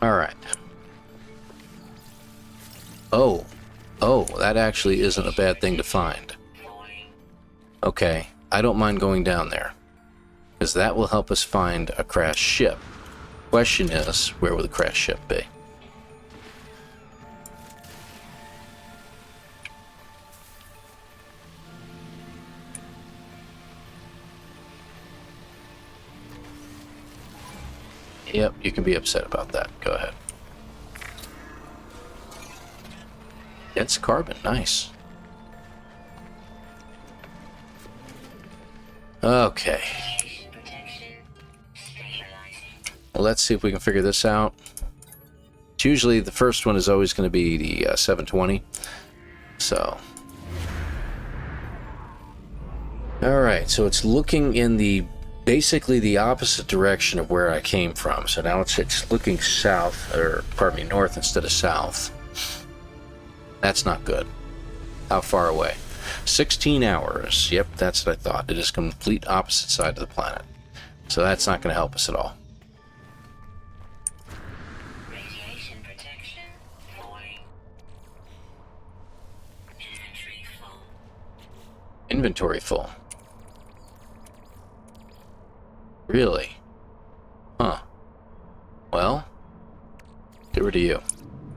Alright. Oh, that actually isn't a bad thing to find. Falling. Okay, I don't mind going down there. Because that will help us find a crashed ship. Question is, where will the crashed ship be? Yep, you can be upset about that. Go ahead. It's carbon. Nice. Okay. Radiation protection stabilizing. Well, let's see if we can figure this out. It's usually the first one is always going to be the 720. So. Alright, so it's looking in the basically the opposite direction of where I came from. So now it's looking south, or pardon me, north instead of south. That's not good. How far away? 16 hours. Yep, that's what I thought. It is complete opposite side of the planet. So that's not going to help us at all. Radiation protection falling. Inventory full. Inventory full. Really? Huh. Well, get rid of you.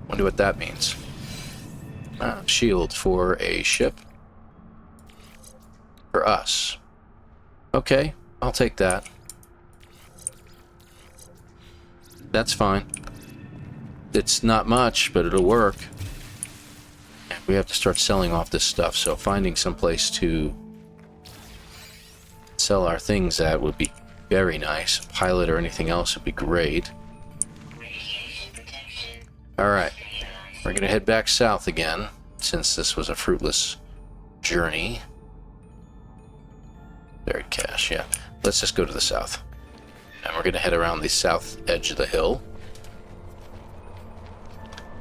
Wonder what that means. Shield for a ship. For us. Okay, I'll take that. That's fine. It's not much, but it'll work. We have to start selling off this stuff, so finding some place to sell our things at would be very nice. A pilot or anything else would be great. Radiation protection Alright, stabilizing. we're going to head back south again, since this was a fruitless journey. Buried cache, yeah. let's just go to the south. And we're going to head around the south edge of the hill.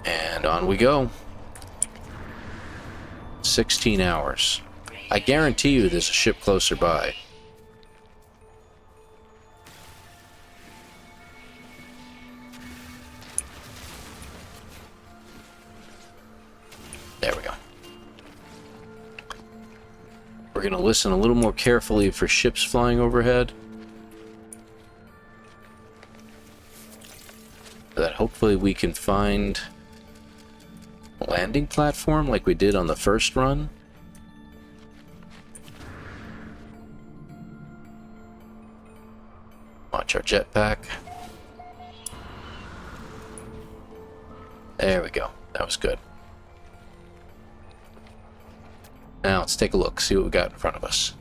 And on we go. 16 hours. I guarantee you there's a ship closer by. There we go. We're going to listen a little more carefully for ships flying overhead. That hopefully we can find a landing platform like we did on the first run. Watch our jetpack. There we go. That was good. Now let's take a look, see what we got in front of us.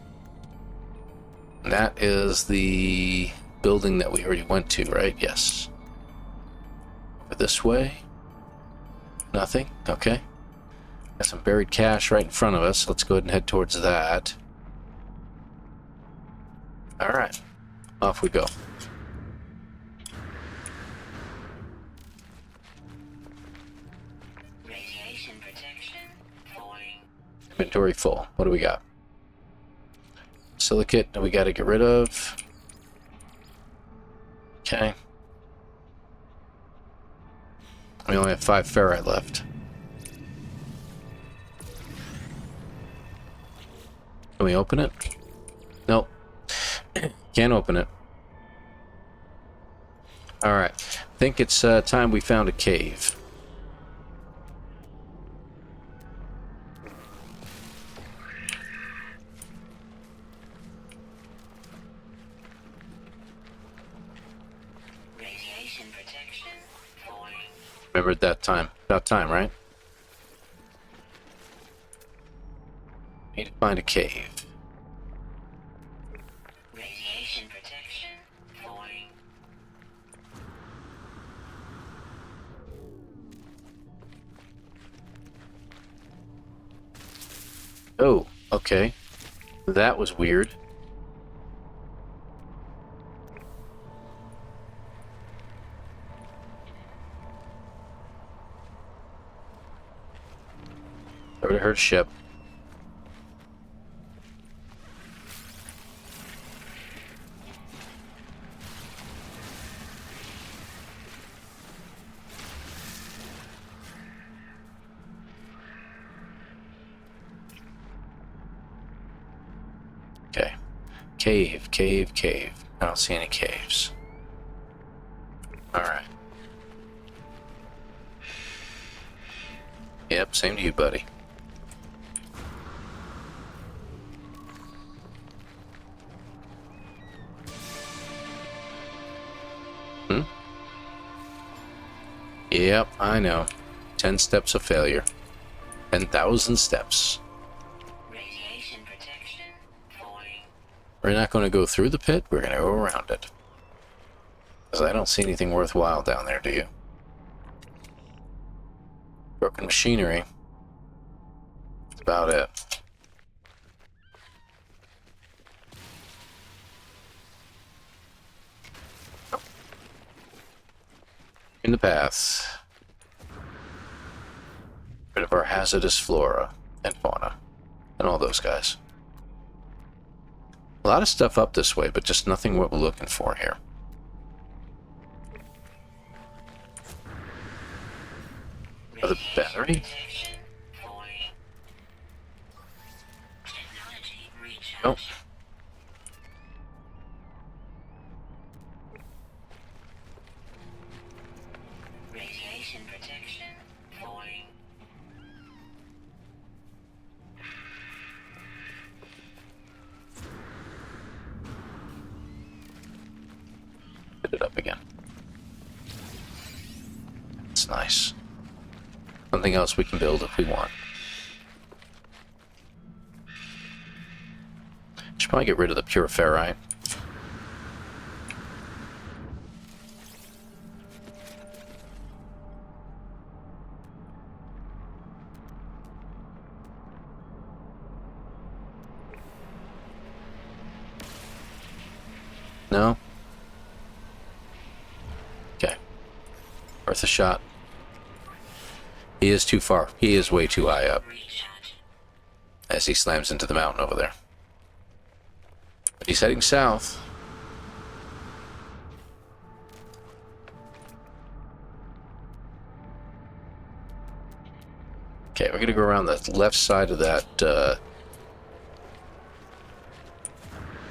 And that is the building that we already went to, right? Yes. Over this way. Nothing. Okay. Got some buried cash right in front of us. Let's go ahead and head towards that. Alright. Off we go. Radiation protection falling. Inventory full. What do we got? Silicate that we got to get rid of. Okay. We only have 5 ferrite left. Can we open it? Nope. Can't open it. Alright. I think it's time we found a cave. Radiation protection falling. Remember at that time. About time, right? Need to find a cave. Radiation protection falling. Oh, okay. That was weird. Already heard a ship. Okay. Cave, cave, cave. I don't see any caves. Alright. Yep, same to you, buddy. Yep, I know. 10 steps of failure. 10,000 steps. Radiation protection falling. We're not going to go through the pit, we're going to go around it. Because I don't see anything worthwhile down there, do you? Broken machinery. That's about it. In the path. Rid of our hazardous flora and fauna. And all those guys. A lot of stuff up this way, but just nothing what we're looking for here. Another battery? Protection falling. Technology recharge. Oh. Radiation protection falling. Hit it up again. It's nice. Something else we can build if we want. Should probably get rid of the pure ferrite. No? Okay. Worth a shot. He is too far. He is way too high up. Recharge. As he slams into the mountain over there. But he's heading south. Okay, we're going to go around the left side of that,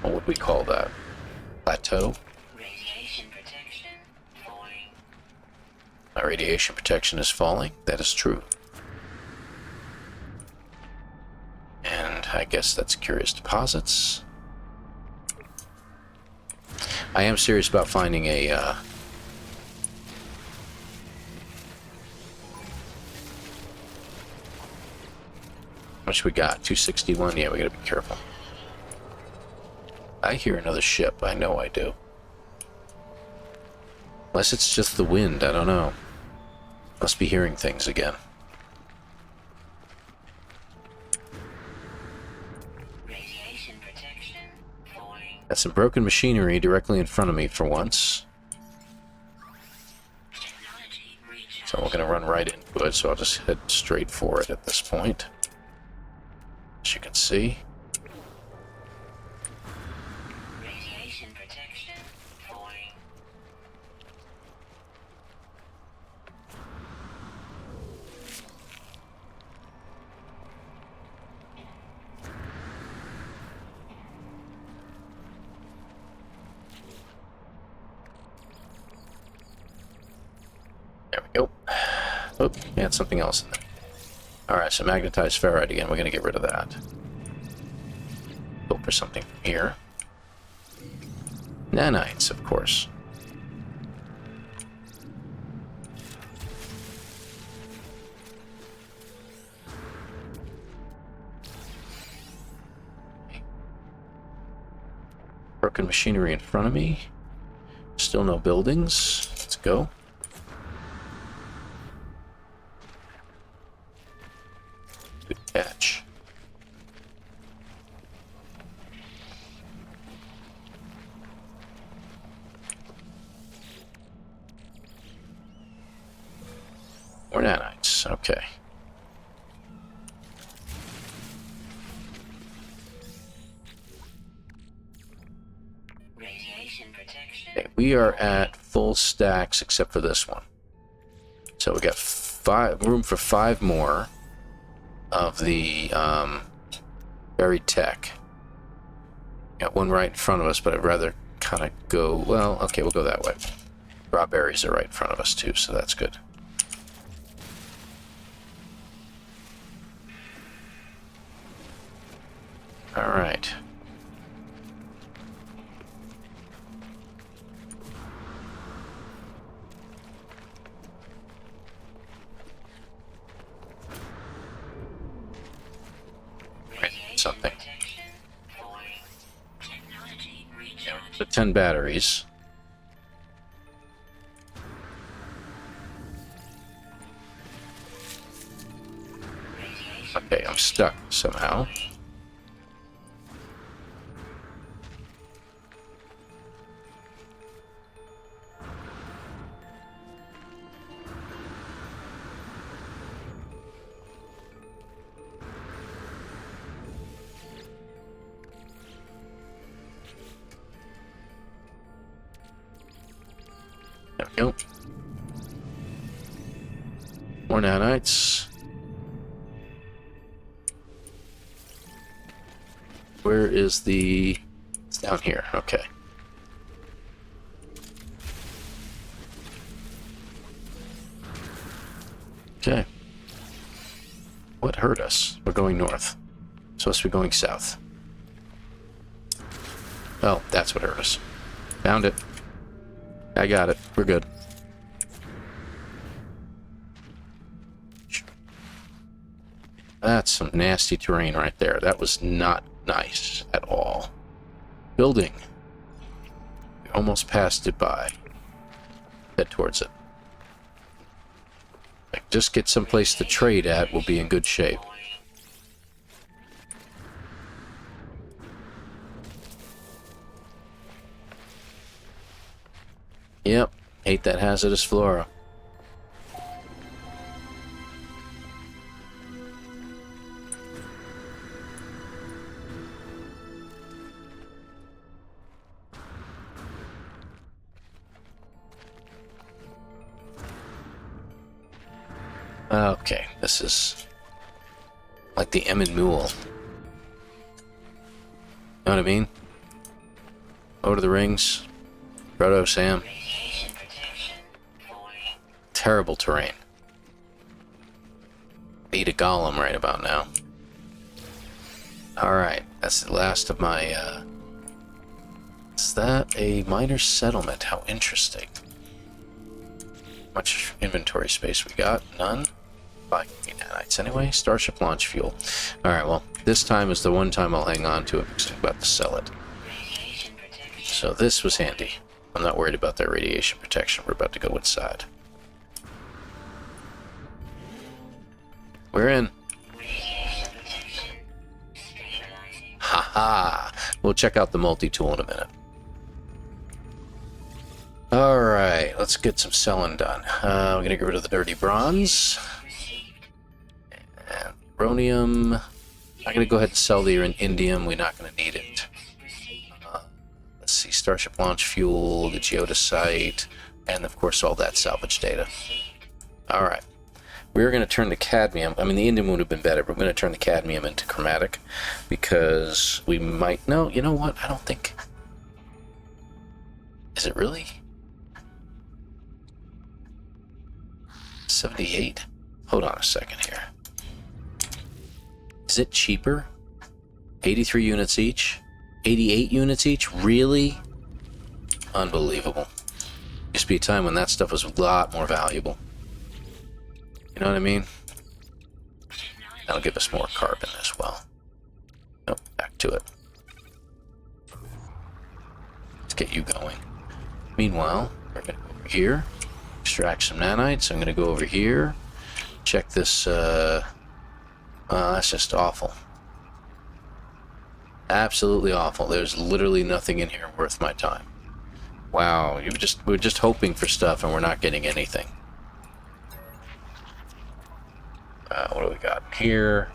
what would we call that? Plateau? Radiation protection falling. Our radiation protection is falling. That is true. And I guess that's curious deposits. I am serious about finding a, much we got? 261? Yeah, we gotta be careful. I hear another ship. I know I do. Unless it's just the wind, I don't know. Must be hearing things again. Radiation protection falling. Got some broken machinery directly in front of me for once. Technology recharge. So we're gonna run right into it, so I'll just head straight for it at this point. As you can see. Radiation protection falling. There we go. Oh, yeah, it's something else in there. Alright, so magnetized ferrite again. We're going to get rid of that. Go for something here. Nanites, of course. Broken machinery in front of me. Still no buildings. Let's go. Good catch. More nanites. Okay. Radiation protection. Okay, we are at full stacks except for this one. So we got room for 5 more of the buried tech. Got one right in front of us, but I'd rather kind of go, well, okay, we'll go that way. Raw berries are right in front of us too, so that's good. All right. Something. Protection falling. Technology Yeah, recharge. the 10 batteries. Radiation Okay, I'm stuck somehow. There we go. More nanites. Where is the... It's down here. Okay. Okay. What hurt us? We're going north. Supposed to be going south. Oh, that's what hurt us. Found it. I got it. We're good. That's some nasty terrain right there. That was not nice at all. Building. We almost passed it by. Head towards it. Like, just get someplace to trade at, we'll be in good shape. hazardous flora. Okay, this is like the Emmet Mule. Know what I mean? Lord of the Rings, Frodo, Sam. Radiation protection. Void. Terrible terrain. Beat a golem right about now. Alright, that's the last of my, Is that a minor settlement? How interesting. Much inventory space we got? None? 5 nanites anyway. Starship launch fuel. Alright, well, this time is the one time I'll hang on to it because I'm about to sell it. Radiation protection. So this was handy. I'm not worried about that radiation protection. We're about to go inside. We're in. Radiation protection. Stabilizing. Haha. We'll check out the multi-tool in a minute. Alright, let's get some selling done. We're going to get rid of the dirty bronze. Received. And uranium. I'm going to go ahead and sell the indium. We're not going to need it. Received. Let's see, Starship launch fuel, the geodesite, and of course all that salvage data. Alright. We're going to turn the cadmium, I mean the indium would have been better, but we're going to turn the cadmium into chromatic because we might, no, you know what, I don't think, is it really? 78? Hold on a second here. Is it cheaper? 83 units each? 88 units each? Really? Unbelievable. Used to be a time when that stuff was a lot more valuable. You know what I mean? That'll give us more carbon as well. Nope, back to it. Let's get you going. Meanwhile, we're going to go over here, extract some nanites. I'm going to go over here, check this, that's just awful. Absolutely awful. There's literally nothing in here worth my time. Wow, we're just hoping for stuff and we're not getting anything. What do we got here?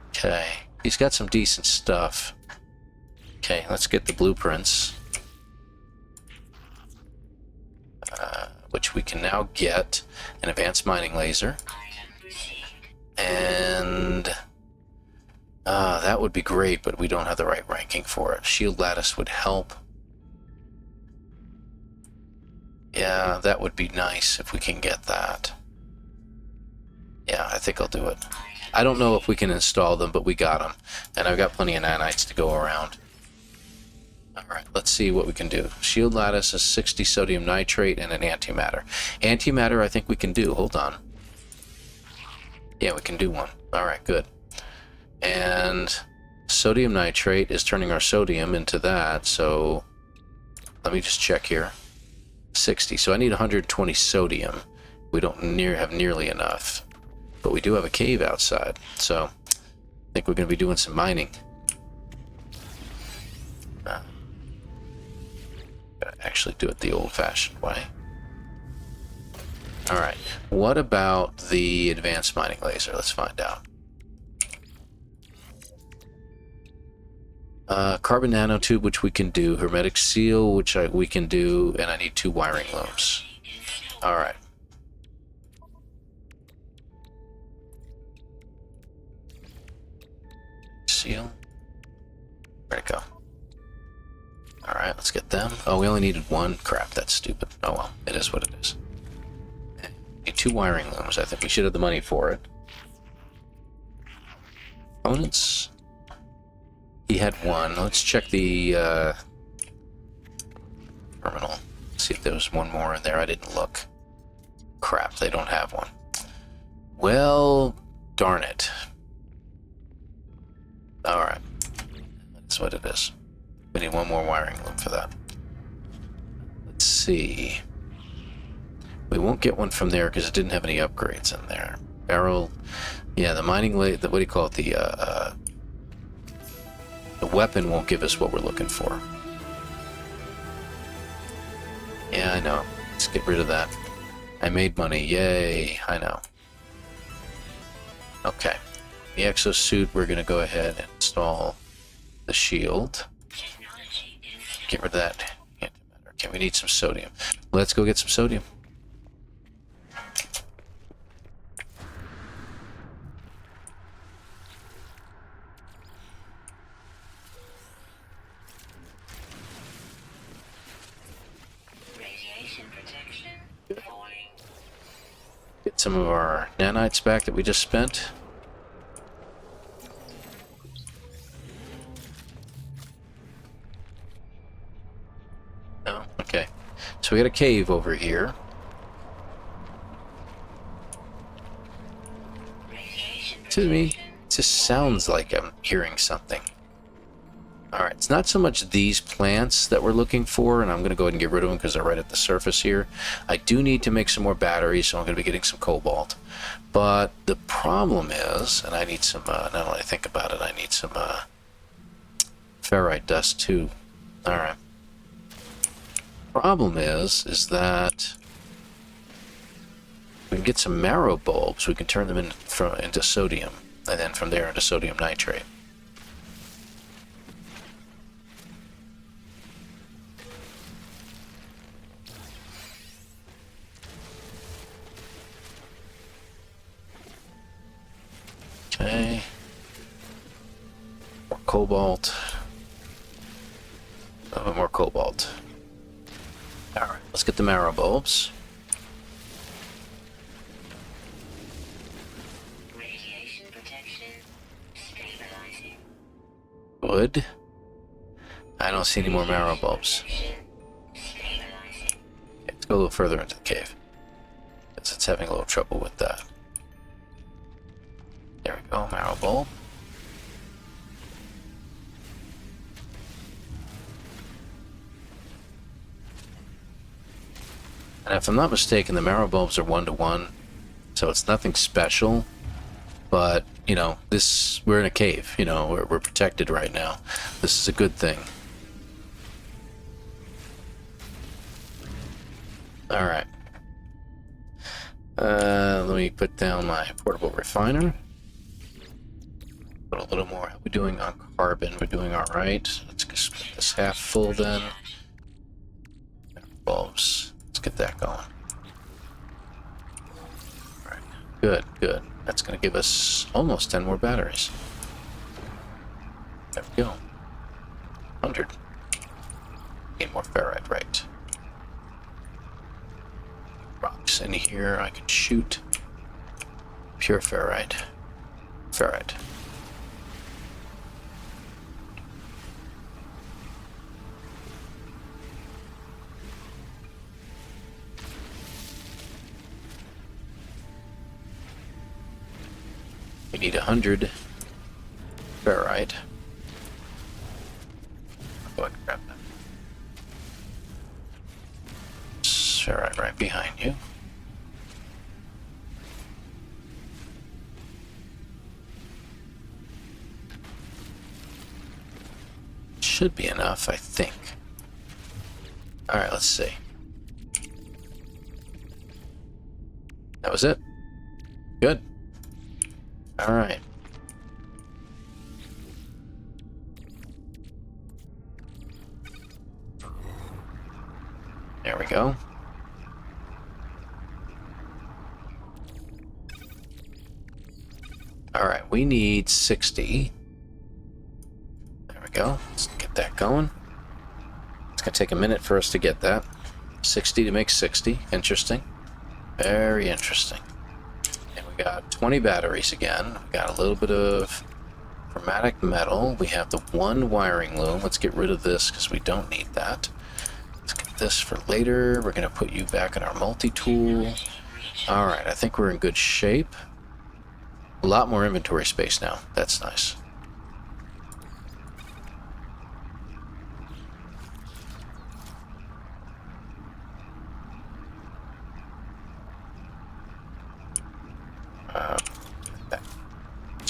Okay, he's got some decent stuff. Okay, let's get the blueprints. Which we can now get an advanced mining laser. And that would be great, but we don't have the right ranking for it. Shield lattice would help. Yeah, that would be nice if we can get that. Yeah, I think I'll do it. I don't know if we can install them, but we got them. And I've got plenty of nanites to go around. Alright, let's see what we can do. Shield lattice is 60 sodium nitrate and an antimatter. Antimatter I think we can do. Hold on. Yeah, we can do one. Alright, good. And sodium nitrate is turning our sodium into that, so let me just check here. 60. So I need 120 sodium. We don't have nearly enough. But we do have a cave outside, so I think we're going to be doing some mining. Gotta actually do it the old-fashioned way. Alright, what about the advanced mining laser? Let's find out. Carbon nanotube, which we can do. Hermetic seal, which we can do. And I need 2 wiring looms. Alright. Seal. Where'd it go? Alright, let's get them. Oh, we only needed 1. Crap, that's stupid. Oh well, it is what it is. Need 2 wiring looms. I think we should have the money for it. Components. He had 1. Let's check the terminal. See if there was 1 more in there. I didn't look. Crap, they don't have 1. Well, darn it. Alright. That's what it is. We need 1 more wiring loom for that. Let's see. We won't get one from there because it didn't have any upgrades in there. Barrel. Yeah, the mining what do you call it? The weapon won't give us what we're looking for. Yeah, I know. Let's get rid of that. I made money. Yay. I know. Okay. The exosuit, we're going to go ahead and install the shield. Technology is Get rid of that. Antimatter. Okay, we need some sodium. Let's go get some sodium. radiation protection falling. Get some of our nanites back that we just spent. No? Okay. So we got a cave over here. Radiation To me, protection. it just sounds like I'm hearing something. Alright, it's not so much these plants that we're looking for, and I'm going to go ahead and get rid of them because they're right at the surface here. I do need to make some more batteries, so I'm going to be getting some cobalt. But the problem is, and I need some, now that I think about it, I need some ferrite dust too. Alright. Problem is that we can get some marrow bulbs, we can turn them into sodium, and then from there into sodium nitrate. Okay. More cobalt. A little bit more cobalt. Alright, let's get the marrow bulbs. Radiation protection stabilizing. Good. I don't see any more marrow bulbs. Stabilizing. Okay, let's go a little further into the cave. Because it's having a little trouble with that. There we go, marrow bulb. And if I'm not mistaken, the marrow bulbs are 1-to-1, so it's nothing special. But, you know, we're in a cave, you know, we're protected right now. This is a good thing. Alright. Let me put down my portable refiner. Put a little more. How are we doing on carbon? We're doing alright. Let's just put this half full then. Bulbs. Let's get that going. Alright. Good, good. That's going to give us almost 10 more batteries. There we go. 100. Need more ferrite, right. Rocks in here I can shoot. Pure ferrite. Ferrite. We need 100 ferrite. I'll go ahead and grab that. Ferrite right behind you. Should be enough, I think. Alright, let's see. That was it. Good. Alright. There we go. Alright, we need 60. There we go. Let's get that going. It's going to take a minute for us to get that. 60 to make 60. Interesting. Very interesting. And we got 20 batteries again. We got a little bit of chromatic metal. We have the one wiring loom. Let's get rid of this because we don't need that. Let's get this for later. We're going to put you back in our multi-tool. Alright, I think we're in good shape. A lot more inventory space now. That's nice.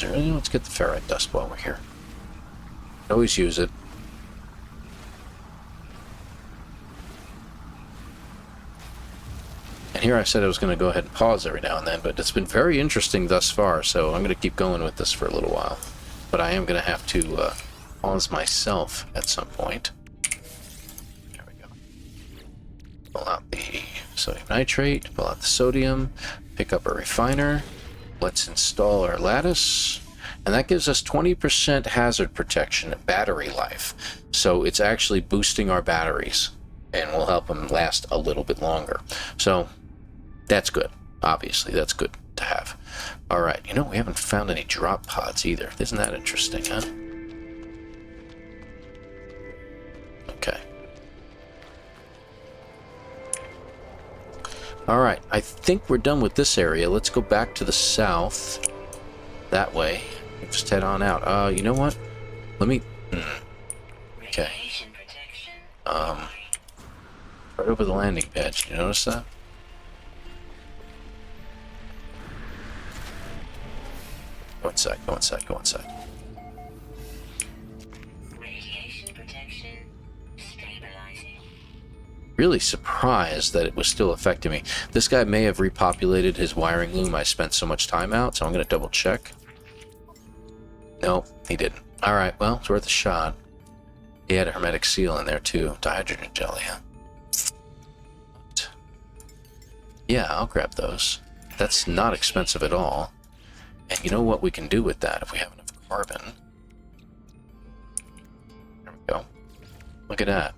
Let's get the ferrite dust while we're here. Always use it. here I said I was going to go ahead and pause every now and then, but it's been very interesting thus far, so I'm going to keep going with this for a little while. But I am going to have to pause myself at some point. There we go. Pull out the sodium nitrate, pull out the sodium, pick up a refiner. Let's install our lattice. And that gives us 20% hazard protection at battery life. So it's actually boosting our batteries and will help them last a little bit longer. So that's good. Obviously, that's good to have. All right. You know, we haven't found any drop pods either. Isn't that interesting, huh? Okay. All right. I think we're done with this area. Let's go back to the south. That way. Just head on out. You know what? Let me... Okay. Right over the landing pad. Did you notice that? Go inside, go inside, go inside. Radiation protection stabilizing. Really surprised that it was still affecting me. This guy may have repopulated his wiring loom. I spent so much time out, so I'm going to double check. No, he didn't. Alright, well, it's worth a shot. He had a hermetic seal in there too. Dihydrogen jelly, huh? Yeah, I'll grab those. That's not expensive at all. And you know what we can do with that if we have enough carbon? There we go. Look at that.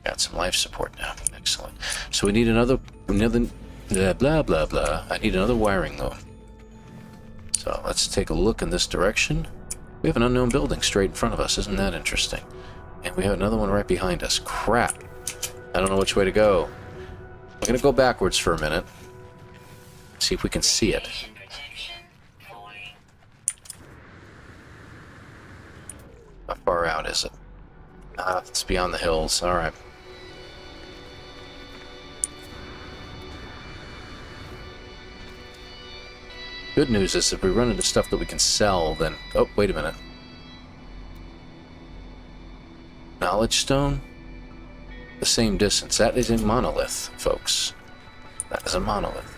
Got some life support now. Excellent. So we need another blah blah blah. I need another wiring loom. So let's take a look in this direction. We have an unknown building straight in front of us. Isn't that interesting? And we have another one right behind us. Crap. I don't know which way to go. I'm going to go backwards for a minute. See if we can see it. How far out is it? It's beyond the hills. Alright. Good news is if we run into stuff that we can sell, then... Oh, wait a minute. Knowledge stone? The same distance. That is a monolith, folks. That is a monolith.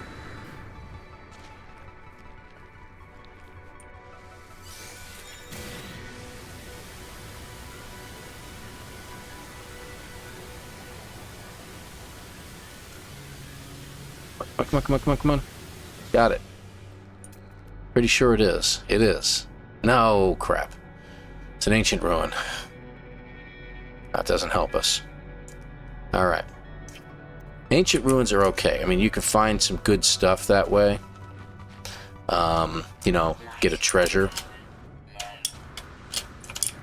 Come on, come on, come on, come on. Got it. Pretty sure it is. It is. No, crap. It's an ancient ruin. That doesn't help us. Alright. Ancient ruins are okay. I mean, you can find some good stuff that way. You know, get a treasure.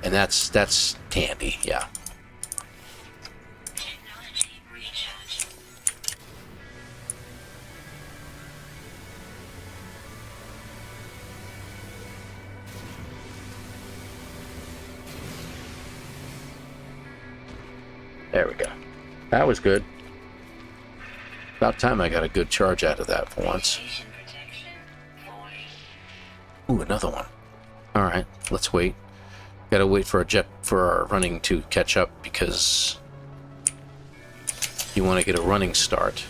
And that's handy, yeah. There we go. That was good. About time I got a good charge out of that for once. Ooh, another one. Alright, let's wait. Gotta wait for our running to catch up because you want to get a running start.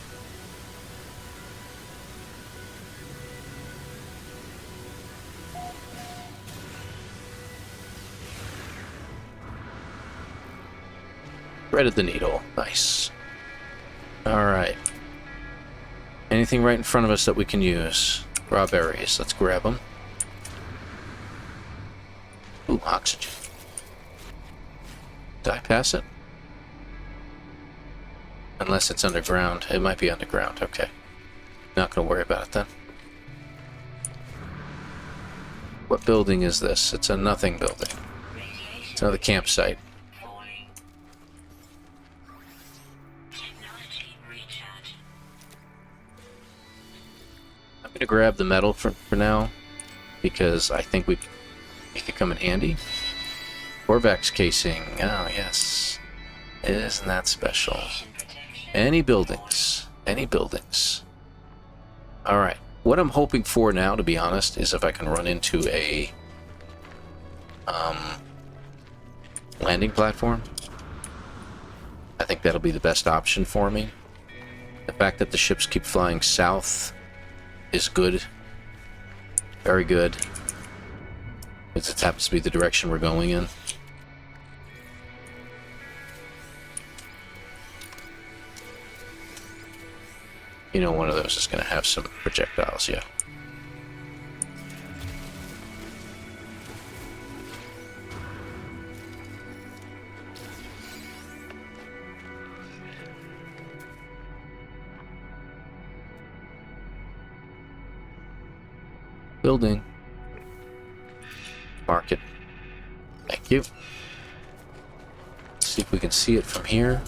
Threaded the needle. Nice. Alright. Anything right in front of us that we can use? Raw berries. Let's grab them. Ooh, oxygen. Did I pass it? Unless it's underground. It might be underground. Okay. Not gonna worry about it then. What building is this? It's a nothing building. It's another campsite. I'm gonna grab the metal for now because I think it could come in handy. Corvax casing. Oh yes, isn't that special? Any buildings? Any buildings? All right. What I'm hoping for now, to be honest, is if I can run into a landing platform. I think that'll be the best option for me. The fact that the ships keep flying south is good. Very good. Because it happens to be the direction we're going in. You know, one of those is going to have some projectiles, yeah. Building. Mark it. Thank you. Let's see if we can see it from here.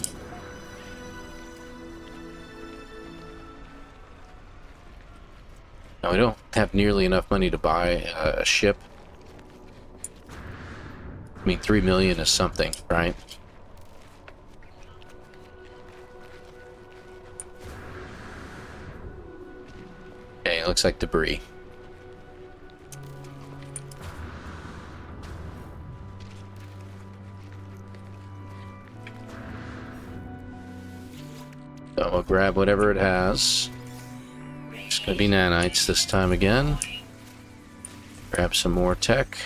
Now, we don't have nearly enough money to buy a ship. I mean, 3 million is something, right? Okay, it looks like debris. So we'll grab whatever it has. It's going to be nanites this time again. Grab some more tech.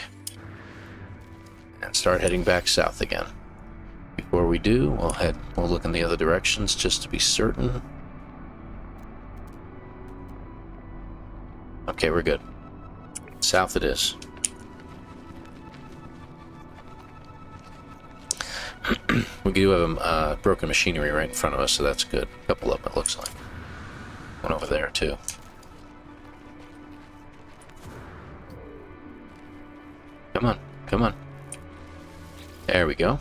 And start heading back south again. Before we do, we'll look in the other directions just to be certain. Okay, we're good. South it is. We do have broken machinery right in front of us, so that's good. A couple of them, it looks like. One over there, too. Come on, come on. There we go.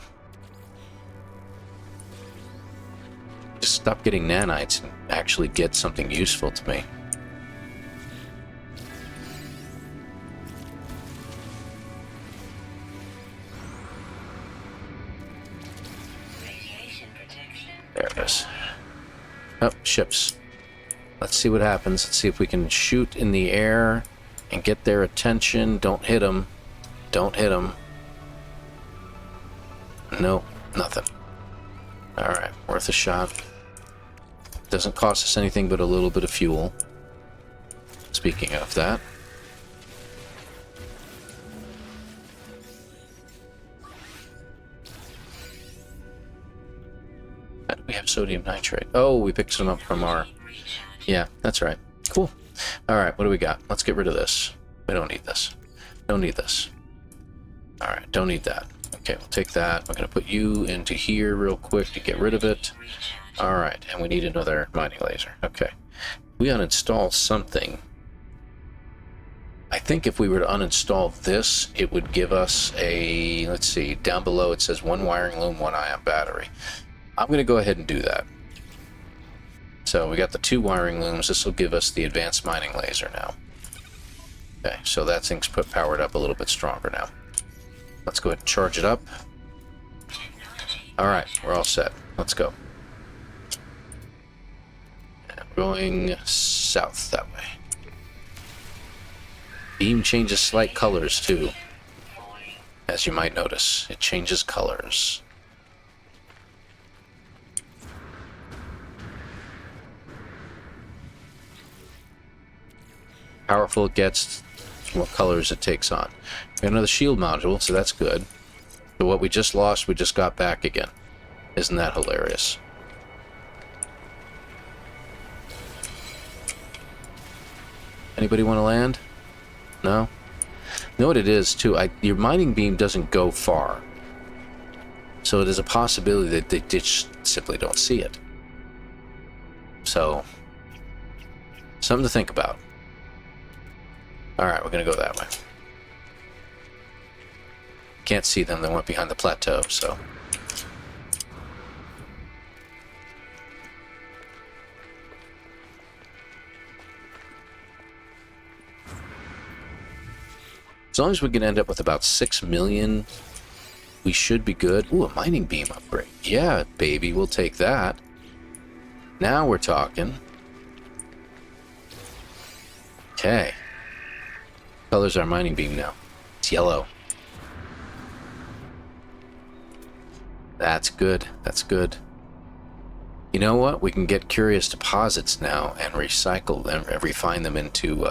Just stop getting nanites and actually get something useful to me. There it is. Oh, ships. Let's see what happens. Let's see if we can shoot in the air and get their attention. Don't hit them. Don't hit them. Nope, nothing. Alright, worth a shot. Doesn't cost us anything but a little bit of fuel. Speaking of that. How do we have sodium nitrate? Oh, we picked some up from our... Yeah, that's right. Cool. Alright, what do we got? Let's get rid of this. We don't need this. Don't need this. Alright, don't need that. Okay, we'll take that. We're going to put you into here real quick to get rid of it. Alright, and we need another mining laser. Okay. We uninstall something. I think if we were to uninstall this, it would give us a... Let's see, down below it says 1 wiring loom, 1 ion battery. I'm going to go ahead and do that. So we got the 2 wiring looms. This will give us the advanced mining laser now. Okay, so that thing's powered up a little bit stronger now. Let's go ahead and charge it up. Alright, we're all set. Let's go. And we're going south that way. Beam changes slight colors too. As you might notice, it changes colors. Powerful it gets, what colors it takes on. We got another shield module, so that's good. So what we just lost, we just got back again. Isn't that hilarious? Anybody want to land? No? You know what it is, too? Your mining beam doesn't go far. So there's a possibility that they just simply don't see it. So, something to think about. Alright, we're going to go that way. Can't see them, they went behind the plateau, so... As long as we can end up with about 6 million, we should be good. Ooh, a mining beam upgrade. Yeah, baby, we'll take that. Now we're talking. Okay. Color's our mining beam now. It's yellow. That's good. That's good. You know what? We can get curious deposits now and recycle them, refine them into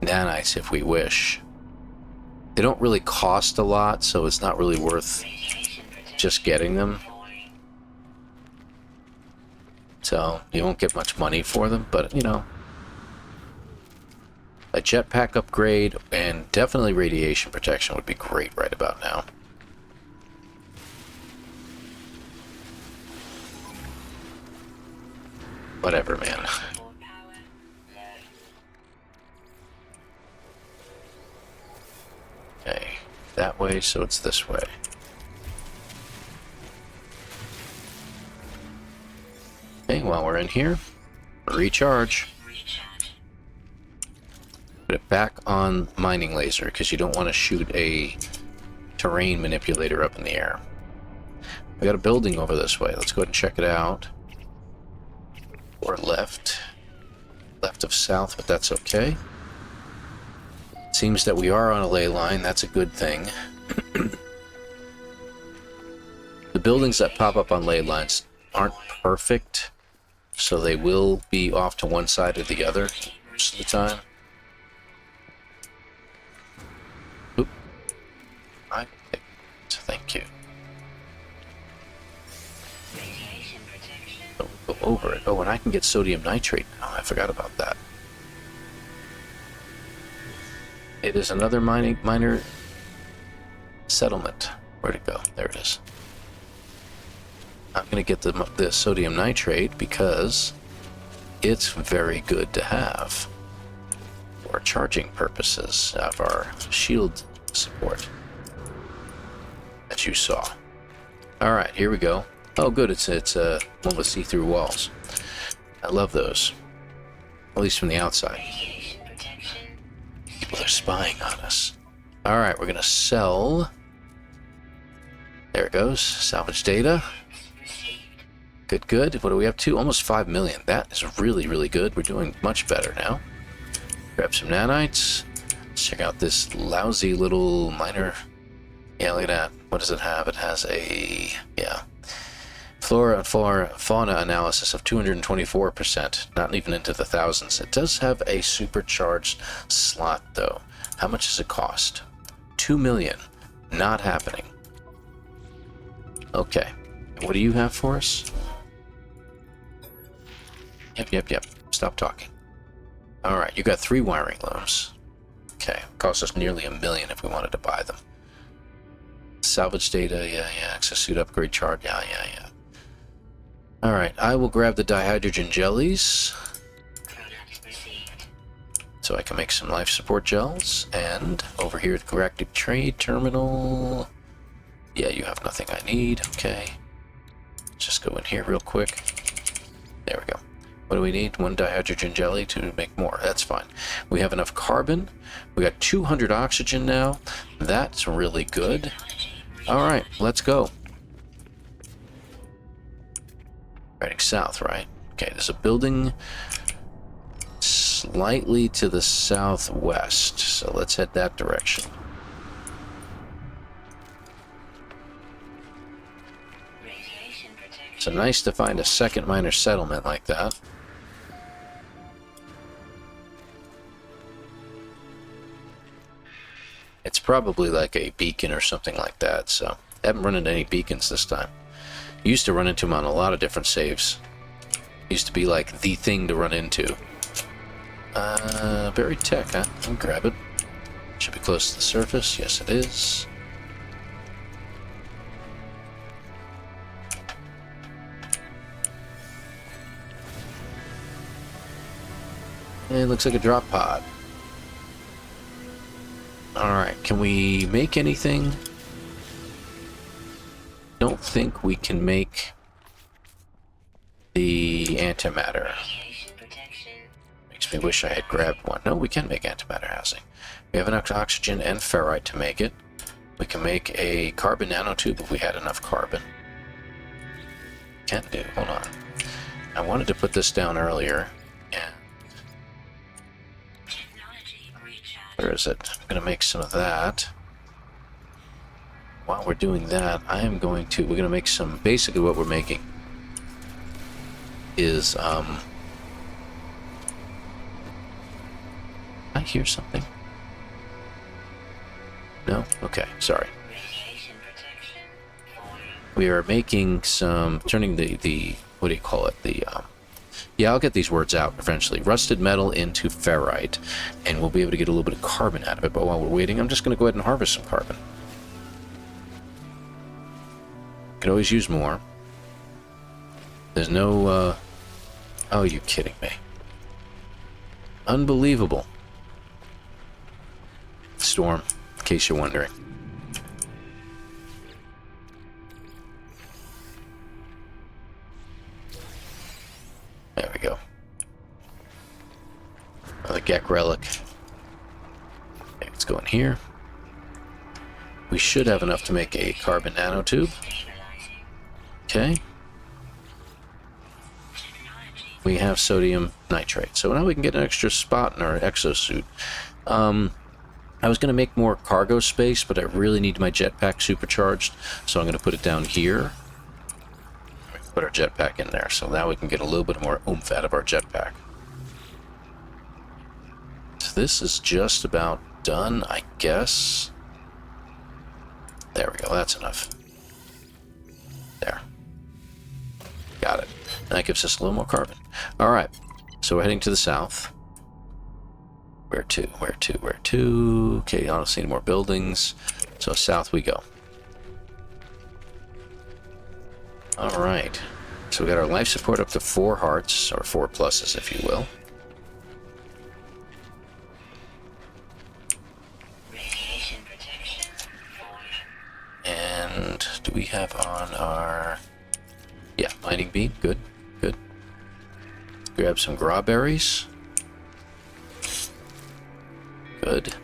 nanites if we wish. They don't really cost a lot, so it's not really worth just getting them. So you won't get much money for them, but you know, a jetpack upgrade and definitely radiation protection would be great right about now. Whatever, man. Okay, that way, so it's this way. Okay, while we're in here, recharge. Put it back on mining laser, because you don't want to shoot a terrain manipulator up in the air. We got a building over this way. Let's go ahead and check it out. Or left. Left of south, but that's okay. Seems that we are on a ley line. That's a good thing. The buildings that pop up on ley lines aren't perfect, so they will be off to one side or the other most of the time. Oop. I picked. Thank you. Oh, go over it. Oh, and I can get sodium nitrate now. I forgot about that. It is another minor settlement. Where'd it go? There it is. I'm going to get the sodium nitrate because it's very good to have for charging purposes of our shield support that you saw. Alright, here we go. Oh good, it's one with see-through walls. I love those. At least from the outside. People are spying on us. Alright, we're going to sell. There it goes. Salvage data. Good, good. What are we up to? Almost 5 million. That is really, really good. We're doing much better now. Grab some nanites. Let's check out this lousy little miner. Yeah, look at that. What does it have? It has a... yeah. Flora and fauna analysis of 224%. Not even into the thousands. It does have a supercharged slot, though. How much does it cost? 2 million. Not happening. Okay. What do you have for us? Yep. Stop talking. Alright, you got 3 wiring looms. Okay, cost us nearly $1 million if we wanted to buy them. Salvage data, yeah. Exosuit upgrade chart, yeah. Alright, I will grab the dihydrogen jellies. So I can make some life support gels. And over here at the Galactic Trade Terminal... yeah, you have nothing I need. Okay. Just go in here real quick. There we go. What do we need? 1 dihydrogen jelly to make more. That's fine. We have enough carbon. We got 200 oxygen now. That's really good. Alright, let's go. Heading south, right? Okay, there's a building slightly to the southwest. So let's head that direction. So nice to find a second minor settlement like that. It's probably like a beacon or something like that, so I haven't run into any beacons this time. Used to run into them on a lot of different saves. Used to be like the thing to run into. Buried tech, huh? I'll grab it. Should be close to the surface. Yes, it is. It looks like a drop pod. Alright, can we make anything? Don't think we can make the antimatter. Makes me wish I had grabbed one. No, we can make antimatter housing. We have enough oxygen and ferrite to make it. We can make a carbon nanotube if we had enough carbon. Can do. Hold on. I wanted to put this down earlier. Yeah. Where is it? I'm going to make some of that. While we're doing that, we're going to make some, basically what we're making is, I hear something. No? Okay, sorry. Radiation protection. We are making some, turning the what do you call it? Yeah, I'll get these words out eventually. Rusted metal into ferrite, and we'll be able to get a little bit of carbon out of it. But while we're waiting, I'm just going to go ahead and harvest some carbon. Could always use more. There's no, oh, you kidding me. Unbelievable. Storm, in case you're wondering. There we go. Another Gek relic. Okay, let's go in here. We should have enough to make a carbon nanotube. Okay. We have sodium nitrate. So now we can get an extra spot in our exosuit. I was going to make more cargo space, but I really need my jetpack supercharged. So I'm going to put it down here. Put our jetpack in there. So now we can get a little bit more oomph out of our jetpack. So this is just about done, I guess. There we go. That's enough. There. Got it. And that gives us a little more carbon. All right. So we're heading to the south. Where to? Where to? Where to? Okay, I don't see any more buildings. So south we go. All right. So we got our life support up to 4 hearts, or 4 pluses, if you will. Radiation protection. And do we have on our... Yeah, mining beam. Good, good. Grab some grawberries. Good.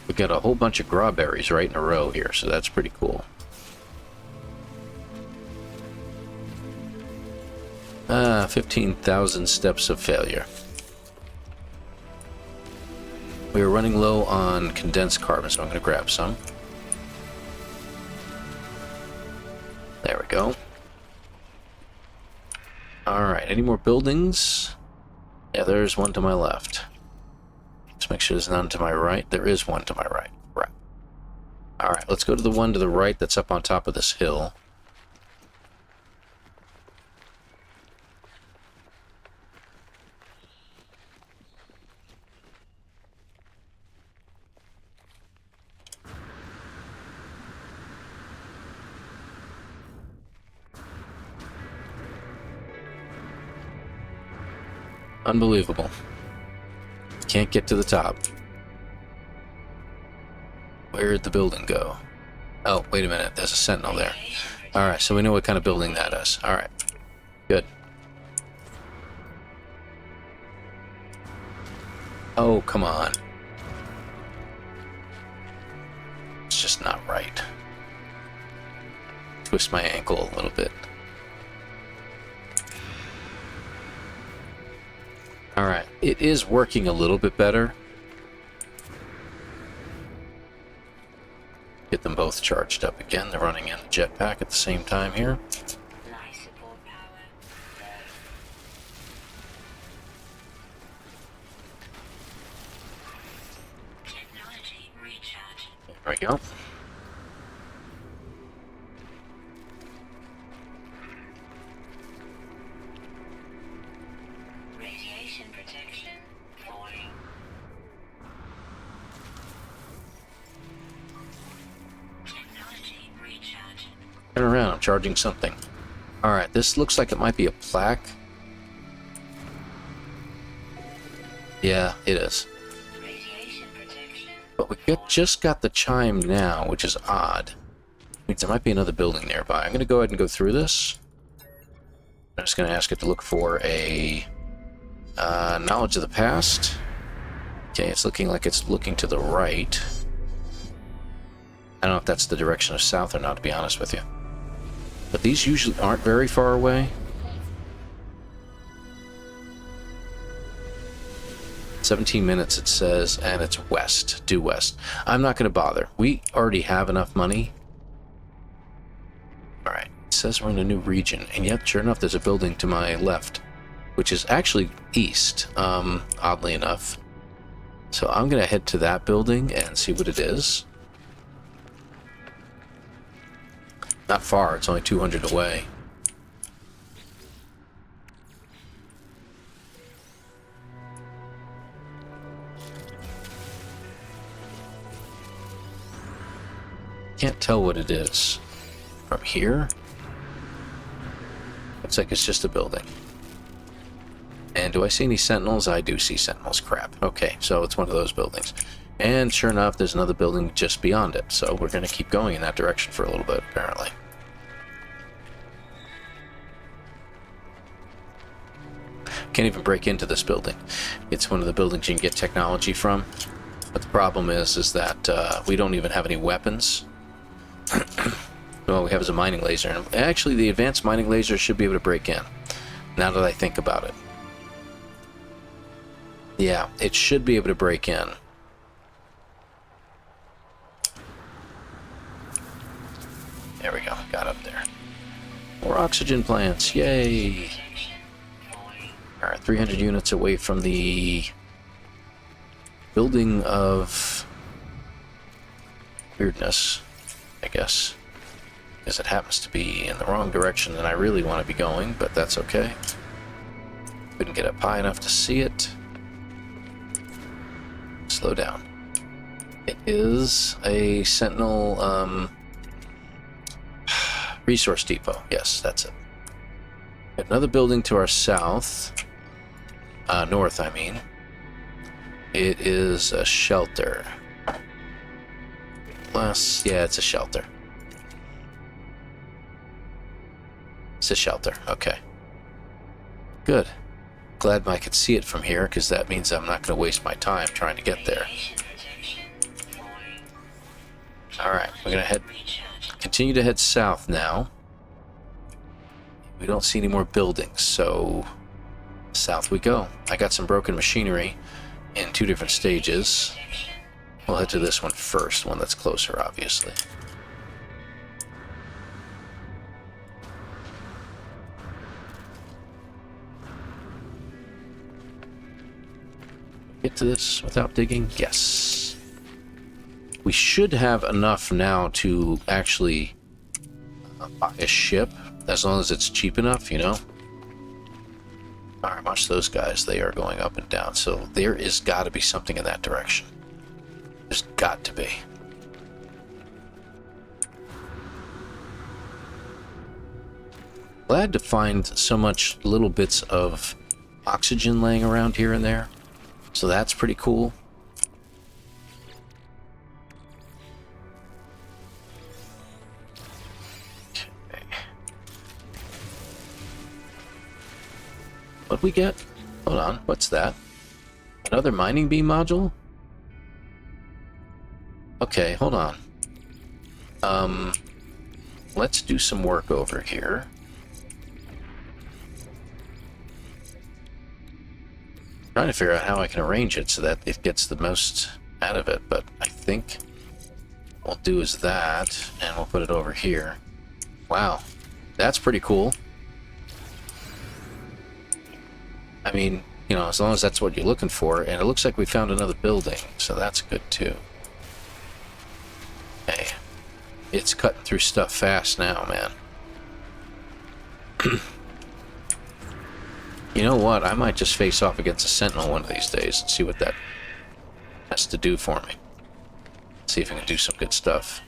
We got a whole bunch of grawberries right in a row here, so that's pretty cool. 15,000 steps of failure. We are running low on condensed carbon, so I'm going to grab some. There we go. Alright, any more buildings? Yeah, there's one to my left. Let's make sure there's none to my right. There is one to my right. Right. Alright, let's go to the one to the right that's up on top of this hill. Unbelievable. Can't get to the top. Where'd the building go? Oh, wait a minute. There's a sentinel there. Alright, so we know what kind of building that is. Alright. Good. Oh, come on. It's just not right. Twist my ankle a little bit. Alright, it is working a little bit better. Get them both charged up again. They're running in the jetpack at the same time here. Life support power. Technology recharge. There we go. Radiation protection. Falling. Technology recharge. Turn around, I'm charging something. Alright, this looks like it might be a plaque. Yeah, it is. Radiation protection. But we just got the chime now, which is odd. Means there might be another building nearby. I'm going to go ahead and go through this. I'm just going to ask it to look for a knowledge of the past. Okay, it's looking like it's looking to the right. I don't know if that's the direction of south or not, to be honest with you. But these usually aren't very far away. 17 minutes it says, and it's west, due west. I'm not going to bother. We already have enough money. Alright, it says we're in a new region, and yet, sure enough, there's a building to my left, which is actually east, oddly enough. So I'm going to head to that building and see what it is. Not far, it's only 200 away. Can't tell what it is from here. Looks like it's just a building. And do I see any sentinels? I do see sentinels. Crap. Okay, so it's one of those buildings. And sure enough, there's another building just beyond it. So we're going to keep going in that direction for a little bit, apparently. Can't even break into this building. It's one of the buildings you can get technology from. But the problem is that we don't even have any weapons. All we have is a mining laser. And actually, the advanced mining laser should be able to break in. Now that I think about it. Yeah, it should be able to break in. There we go. Got up there. More oxygen plants. Yay! Alright, 300 units away from the building of weirdness, I guess. Because it happens to be in the wrong direction than I really want to be going, but that's okay. Couldn't get up high enough to see it. Slow down. It is a Sentinel resource depot. Yes, that's it. Another building to our south. North, I mean. It is a shelter. Yeah, it's a shelter. It's a shelter, okay. Good. Glad I could see it from here, because that means I'm not going to waste my time trying to get there. Alright, we're going to continue to head south now. We don't see any more buildings, so south we go. I got some broken machinery in 2 different stages. We'll head to this one first, one that's closer, obviously. Get to this without digging? Yes. We should have enough now to actually buy a ship, as long as it's cheap enough, you know? Alright, watch those guys. They are going up and down, so there is got to be something in that direction. There's got to be. Glad to find so much little bits of oxygen laying around here and there. So that's pretty cool. Okay. What'd we get? Hold on, what's that? Another mining beam module? Okay, hold on. Let's do some work over here. Trying to figure out how I can arrange it so that it gets the most out of it, but I think what we'll do is that, and we'll put it over here. Wow, that's pretty cool. I mean, you know, as long as that's what you're looking for, and it looks like we found another building, so that's good too. Okay, it's cutting through stuff fast now, man. You know what? I might just face off against a Sentinel one of these days and see what that has to do for me. See if I can do some good stuff.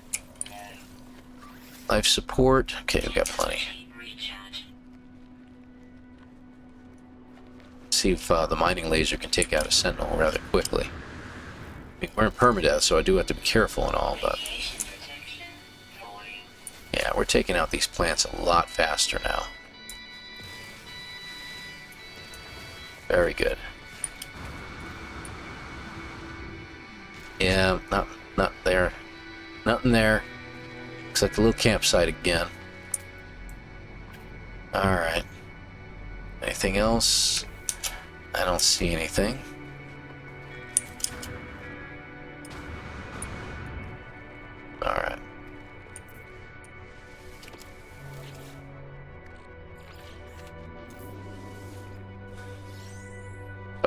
Life support. Okay, we've got plenty. See if the mining laser can take out a Sentinel rather quickly. I mean, we're in permadeath, so I do have to be careful and all, but... yeah, we're taking out these plants a lot faster now. Very good. Yeah, not there. Nothing there. Looks like a little campsite again. Alright. Anything else? I don't see anything.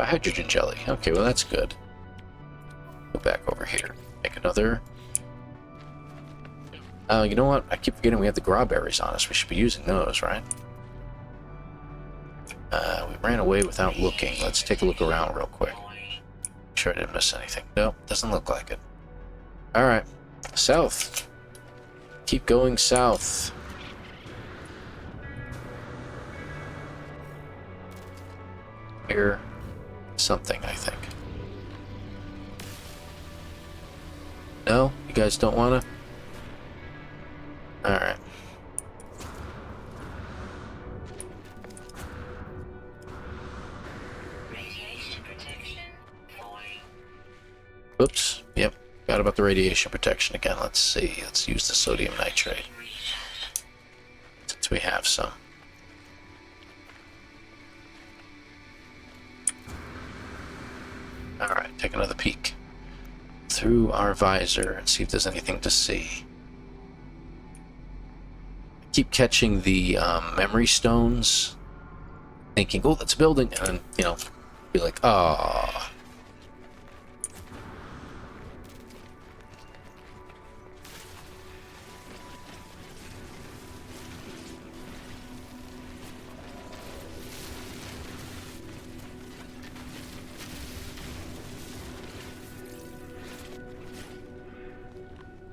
by hydrogen jelly. Okay, well that's good. Go back over here. Make another. You know what? I keep forgetting we have the grawberries on us. We should be using those, right? We ran away without looking. Let's take a look around real quick. Make sure I didn't miss anything. Nope, doesn't look like it. Alright. South. Keep going south. Here. Something, I think. No? You guys don't wanna? Alright. Radiation protection falling. Oops. Yep. Forgot about the radiation protection again. Let's see. Let's use the sodium nitrate. Since we have some. Alright, take another peek. Through our visor and see if there's anything to see. I keep catching the memory stones. Thinking, oh, that's a building. And then, you know, be like, ah.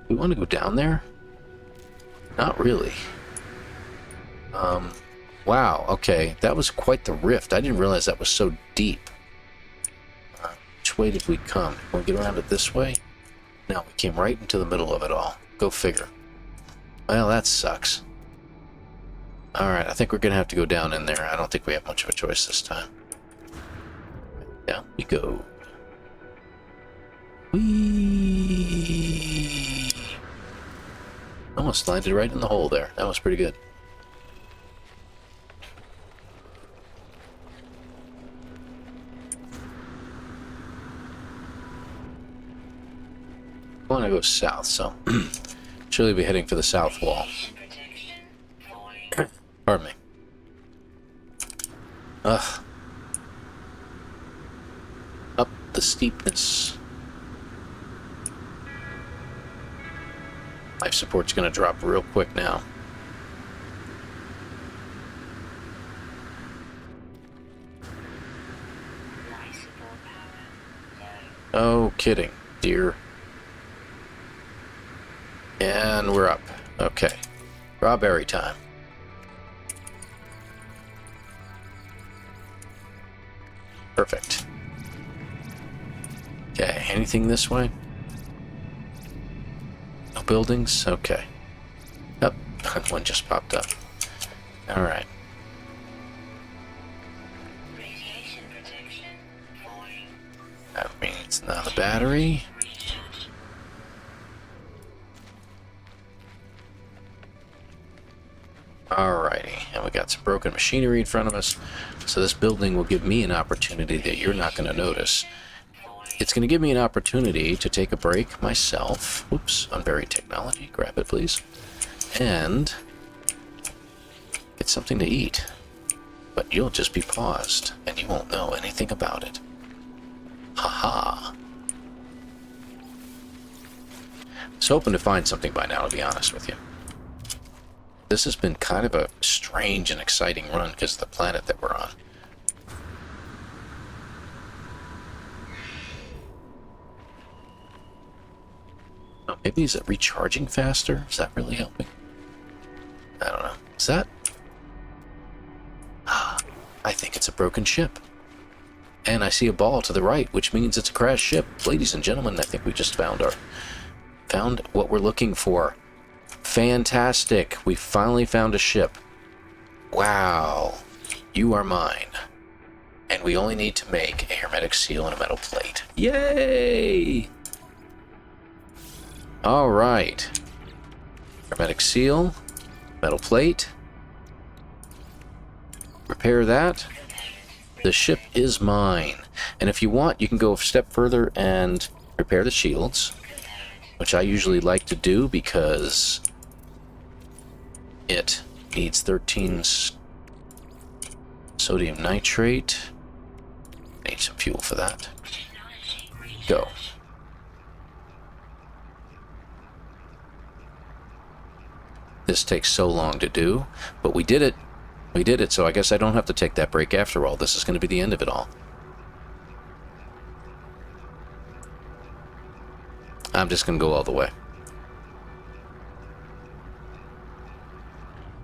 We want to go down there? Not really. Wow, okay. That was quite the rift. I didn't realize that was so deep. Which way did we come? Can we get around it this way? No, we came right into the middle of it all. Go figure. Well, that sucks. Alright, I think we're going to have to go down in there. I don't think we have much of a choice this time. Down we go. Whee! Almost landed right in the hole there. That was pretty good. I want to go south, so surely be heading for the south wall. Radiation protection falling. Pardon me. Ugh. Up the steepness. Life support's gonna drop real quick now. Life support power low. Oh, kidding, dear. And we're up. Okay. Strawberry time. Perfect. Okay, anything this way? No buildings? Okay. Yep, one just popped up. Alright. Radiation protection falling. That means another battery. Recharge. Alrighty, and we got some broken machinery in front of us. So this building will give me an opportunity that you're not going to notice. It's going to give me an opportunity to take a break myself. Oops, unburied technology. Grab it, please. And get something to eat. But you'll just be paused, and you won't know anything about it. Haha. I was hoping to find something by now, to be honest with you. This has been kind of a strange and exciting run because of the planet that we're on. Oh, maybe is it recharging faster? Is that really helping? I don't know. Is that? I think it's a broken ship. And I see a ball to the right, which means it's a crashed ship. Ladies and gentlemen, I think we just found what we're looking for. Fantastic. We finally found a ship. Wow. You are mine. And we only need to make a hermetic seal and a metal plate. Yay! Alright. Hermetic seal. Metal plate. Repair that. The ship is mine. And if you want, you can go a step further and repair the shields. Which I usually like to do because it needs 13 sodium nitrate. need some fuel for that. Technology Go. This takes so long to do, but we did it. We did it, so I guess I don't have to take that break after all. This is going to be the end of it all. I'm just going to go all the way.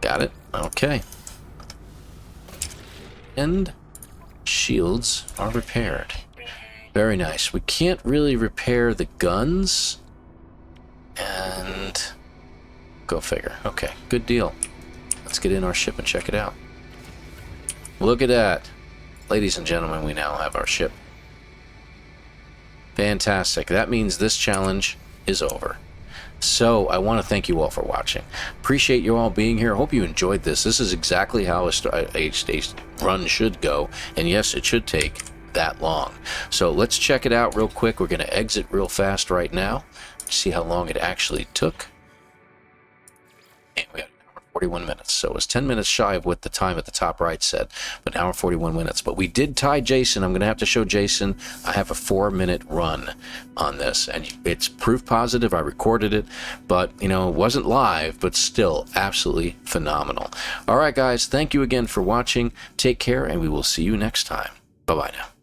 Got it? Okay. And shields are repaired. Very nice. We can't really repair the guns. And go figure. Okay, good deal. Let's get in our ship and check it out. Look at that. Ladies and gentlemen, we now have our ship. Fantastic. That means this challenge is over. So, I want to thank you all for watching. Appreciate you all being here. Hope you enjoyed this. This is exactly how a run should go. And yes, it should take that long. So, let's check it out real quick. We're going to exit real fast right now. See how long it actually took. And we got 41 minutes. So it was 10 minutes shy of what the time at the top right said, but an hour 41 minutes. But we did tie Jason. I'm going to have to show Jason I have a 4-minute run on this, and it's proof positive. I recorded it, but you know, it wasn't live, but still absolutely phenomenal. All right, guys, thank you again for watching. Take care, and we will see you next time. Bye-bye now.